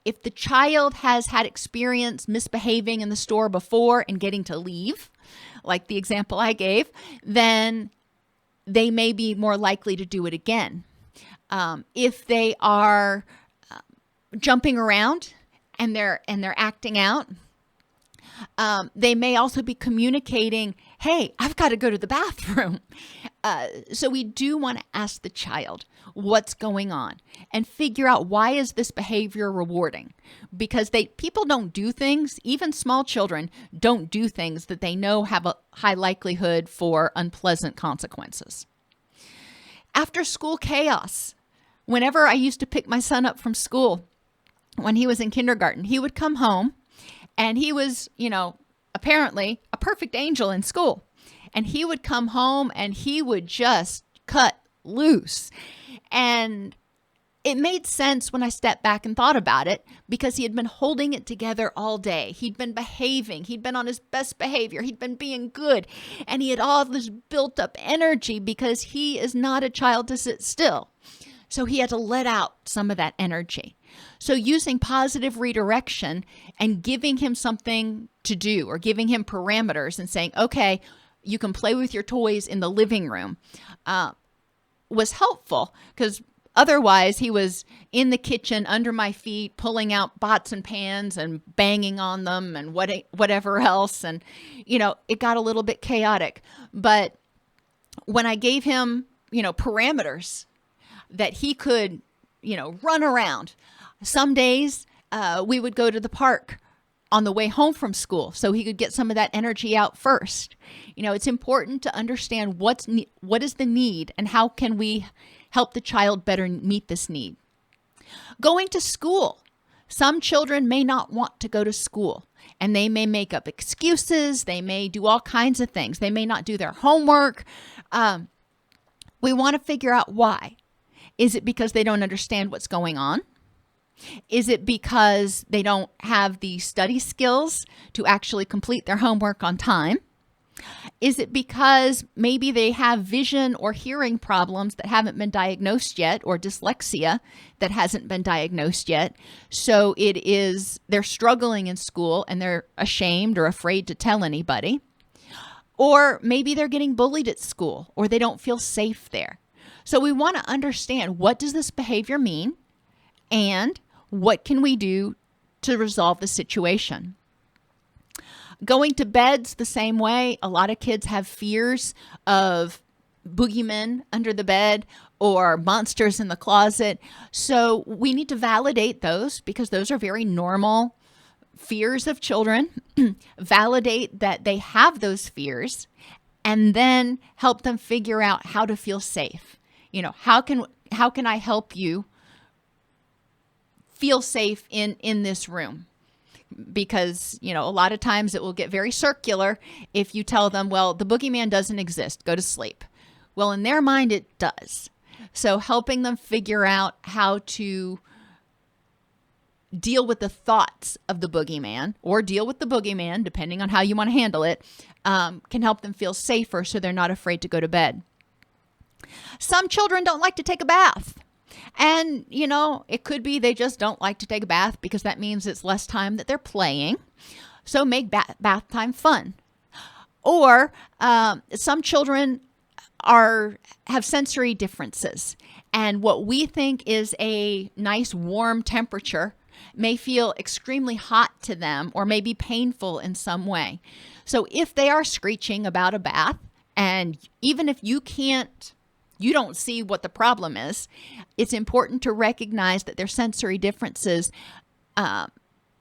If the child has had experience misbehaving in the store before and getting to leave, like the example I gave, then they may be more likely to do it again. If they are jumping around and they're acting out, they may also be communicating, hey, I've got to go to the bathroom. So we do want to ask the child what's going on and figure out, why is this behavior rewarding? Because people don't do things, even small children don't do things that they know have a high likelihood for unpleasant consequences. After school chaos, whenever I used to pick my son up from school when he was in kindergarten, he would come home and he was, apparently a perfect angel in school. And he would come home and he would just cut loose. And it made sense when I stepped back and thought about it, because he had been holding it together all day. He'd been behaving. He'd been on his best behavior. He'd been being good. And he had all this built up energy because he is not a child to sit still. So he had to let out some of that energy. So using positive redirection and giving him something to do, or giving him parameters and saying, okay, you can play with your toys in the living room, was helpful, because otherwise he was in the kitchen under my feet, pulling out pots and pans and banging on them and whatever else. And, it got a little bit chaotic. But when I gave him, parameters that he could, run around, some days we would go to the park on the way home from school so he could get some of that energy out first. It's important to understand what is the need and how can we help the child better meet this need. Going to school. Some children may not want to go to school, and they may make up excuses. They may do all kinds of things. They may not do their homework. We want to figure out why. Is it because they don't understand what's going on? Is it because they don't have the study skills to actually complete their homework on time? Is it because maybe they have vision or hearing problems that haven't been diagnosed yet, or dyslexia that hasn't been diagnosed yet? So they're struggling in school and they're ashamed or afraid to tell anybody. Or maybe they're getting bullied at school, or they don't feel safe there. So we want to understand, what does this behavior mean? And what can we do to resolve the situation? Going to bed's the same way. A lot of kids have fears of boogeymen under the bed or monsters in the closet. So we need to validate those, because those are very normal fears of children. Validate that they have those fears, and then help them figure out how to feel safe. How can I help you feel safe in this room? Because, a lot of times it will get very circular if you tell them, well, the boogeyman doesn't exist, go to sleep. Well, in their mind, it does. So helping them figure out how to deal with the thoughts of the boogeyman, or deal with the boogeyman, depending on how you want to handle it, can help them feel safer so they're not afraid to go to bed. Some children don't like to take a bath. And, it could be they just don't like to take a bath because that means it's less time that they're playing. So make bath time fun. Or some children have sensory differences. And what we think is a nice warm temperature may feel extremely hot to them, or may be painful in some way. So if they are screeching about a bath, and even if you don't see what the problem is, it's important to recognize that their sensory differences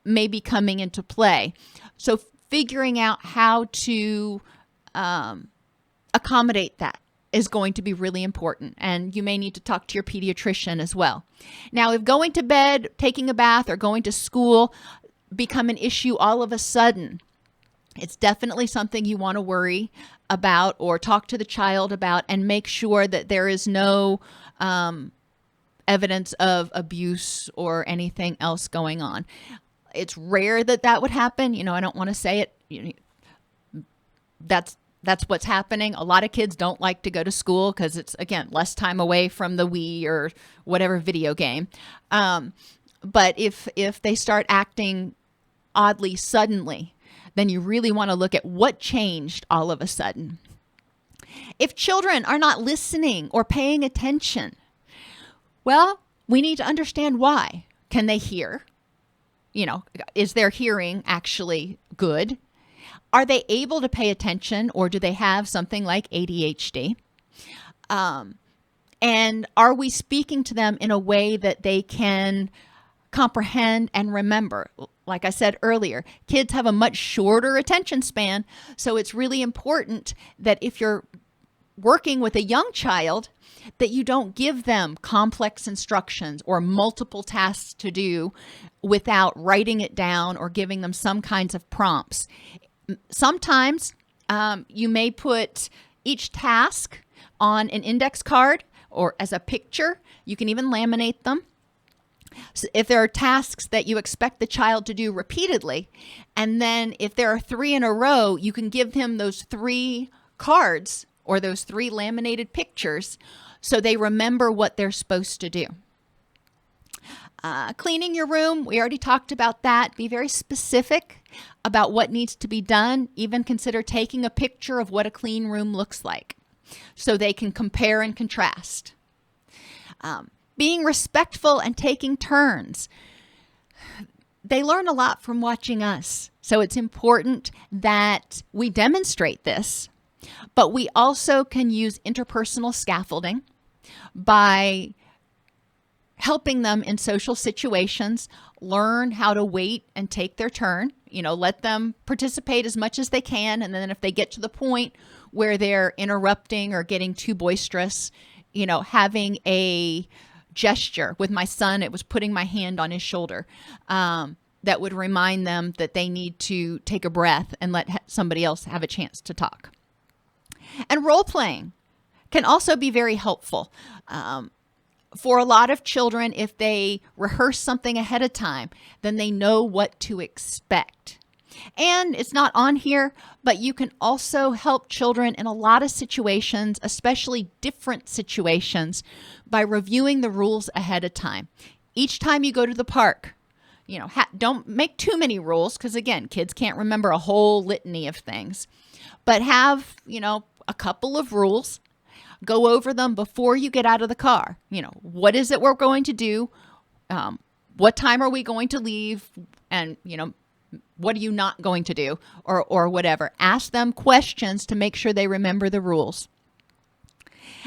may be coming into play. So figuring out how to accommodate that is going to be really important. And you may need to talk to your pediatrician as well. Now, if going to bed, taking a bath, or going to school become an issue all of a sudden, it's definitely something you want to worry about, or talk to the child about, and make sure that there is no evidence of abuse or anything else going on. It's rare that would happen. I don't want to say it. That's what's happening. A lot of kids don't like to go to school because it's, again, less time away from the Wii or whatever video game. But if they start acting oddly suddenly, then you really want to look at what changed all of a sudden. If children are not listening or paying attention, well, we need to understand why. Can they hear? Is their hearing actually good? Are they able to pay attention, or do they have something like ADHD? And are we speaking to them in a way that they can comprehend and remember? Like I said earlier, kids have a much shorter attention span, so it's really important that if you're working with a young child, that you don't give them complex instructions or multiple tasks to do without writing it down or giving them some kinds of prompts. Sometimes you may put each task on an index card or as a picture. You can even laminate them. So if there are tasks that you expect the child to do repeatedly, and then if there are 3 in a row, you can give him those 3 cards or those 3 laminated pictures so they remember what they're supposed to do. Cleaning your room, we already talked about that. Be very specific about what needs to be done. Even consider taking a picture of what a clean room looks like so they can compare and contrast. Being respectful and taking turns. They learn a lot from watching us, so it's important that we demonstrate this, but we also can use interpersonal scaffolding by helping them in social situations learn how to wait and take their turn. Let them participate as much as they can, and then if they get to the point where they're interrupting or getting too boisterous, having a gesture. With my son, it was putting my hand on his shoulder that would remind them that they need to take a breath and let somebody else have a chance to talk. And role playing can also be very helpful. For a lot of children, if they rehearse something ahead of time, then they know what to expect. And it's not on here, but you can also help children in a lot of situations, especially different situations, by reviewing the rules ahead of time. Each time you go to the park, don't make too many rules because, again, kids can't remember a whole litany of things. But have, a couple of rules. Go over them before you get out of the car. What is it we're going to do? What time are we going to leave? And, what are you not going to do? Or whatever. Ask them questions to make sure they remember the rules.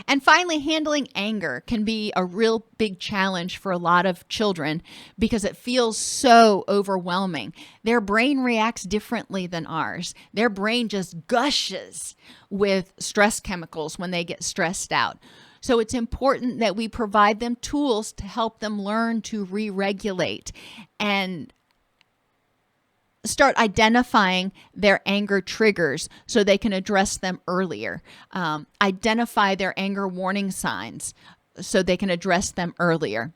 And finally, handling anger can be a real big challenge for a lot of children because it feels so overwhelming. Their brain reacts differently than ours. Their brain just gushes with stress chemicals when they get stressed out. So it's important that we provide them tools to help them learn to re-regulate and start identifying their anger triggers so they can address them earlier. Identify their anger warning signs so they can address them earlier.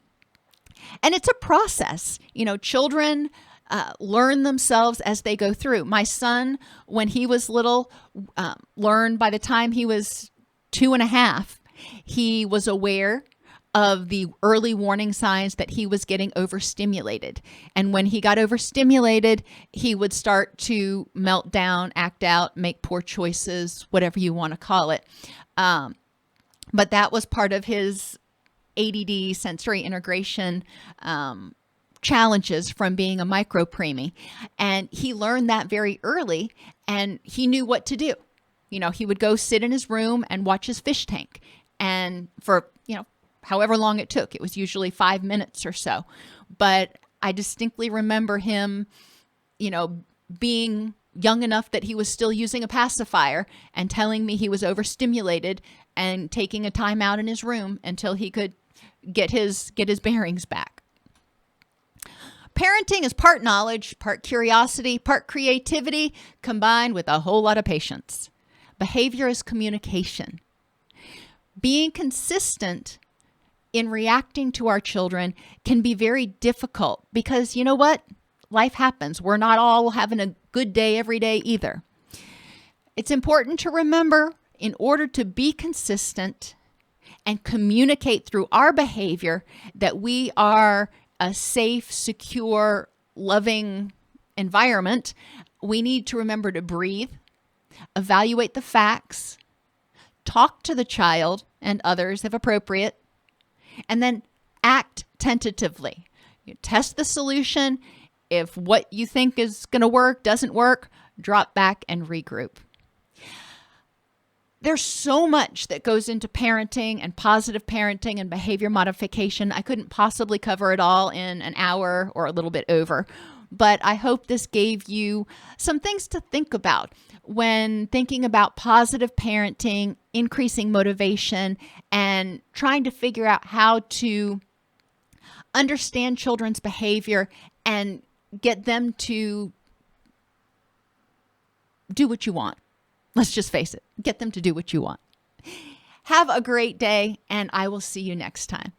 And it's a process. Children learn themselves as they go through. My son, when he was little, learned by the time he was 2.5, he was aware of the early warning signs that he was getting overstimulated. And when he got overstimulated, he would start to melt down, act out, make poor choices, whatever you want to call it. But that was part of his ADD sensory integration challenges from being a micro-preemie. And he learned that very early, and he knew what to do. He would go sit in his room and watch his fish tank. And for, however long it took. It was usually 5 minutes or so. But I distinctly remember him, being young enough that he was still using a pacifier and telling me he was overstimulated and taking a time out in his room until he could get his bearings back. Parenting is part knowledge, part curiosity, part creativity, combined with a whole lot of patience. Behavior is communication. Being consistent in reacting to our children can be very difficult because you know what? Life happens. We're not all having a good day every day either. It's important to remember, in order to be consistent and communicate through our behavior, that we are a safe, secure, loving environment. We need to remember to breathe, evaluate the facts, talk to the child and others if appropriate, and then act tentatively. You test the solution. If what you think is going to work doesn't work, drop back and regroup. There's so much that goes into parenting and positive parenting and behavior modification. I couldn't possibly cover it all in an hour or a little bit over, but I hope this gave you some things to think about when thinking about positive parenting, increasing motivation, and trying to figure out how to understand children's behavior and get them to do what you want. Let's just face it, get them to do what you want. Have a great day, and I will see you next time.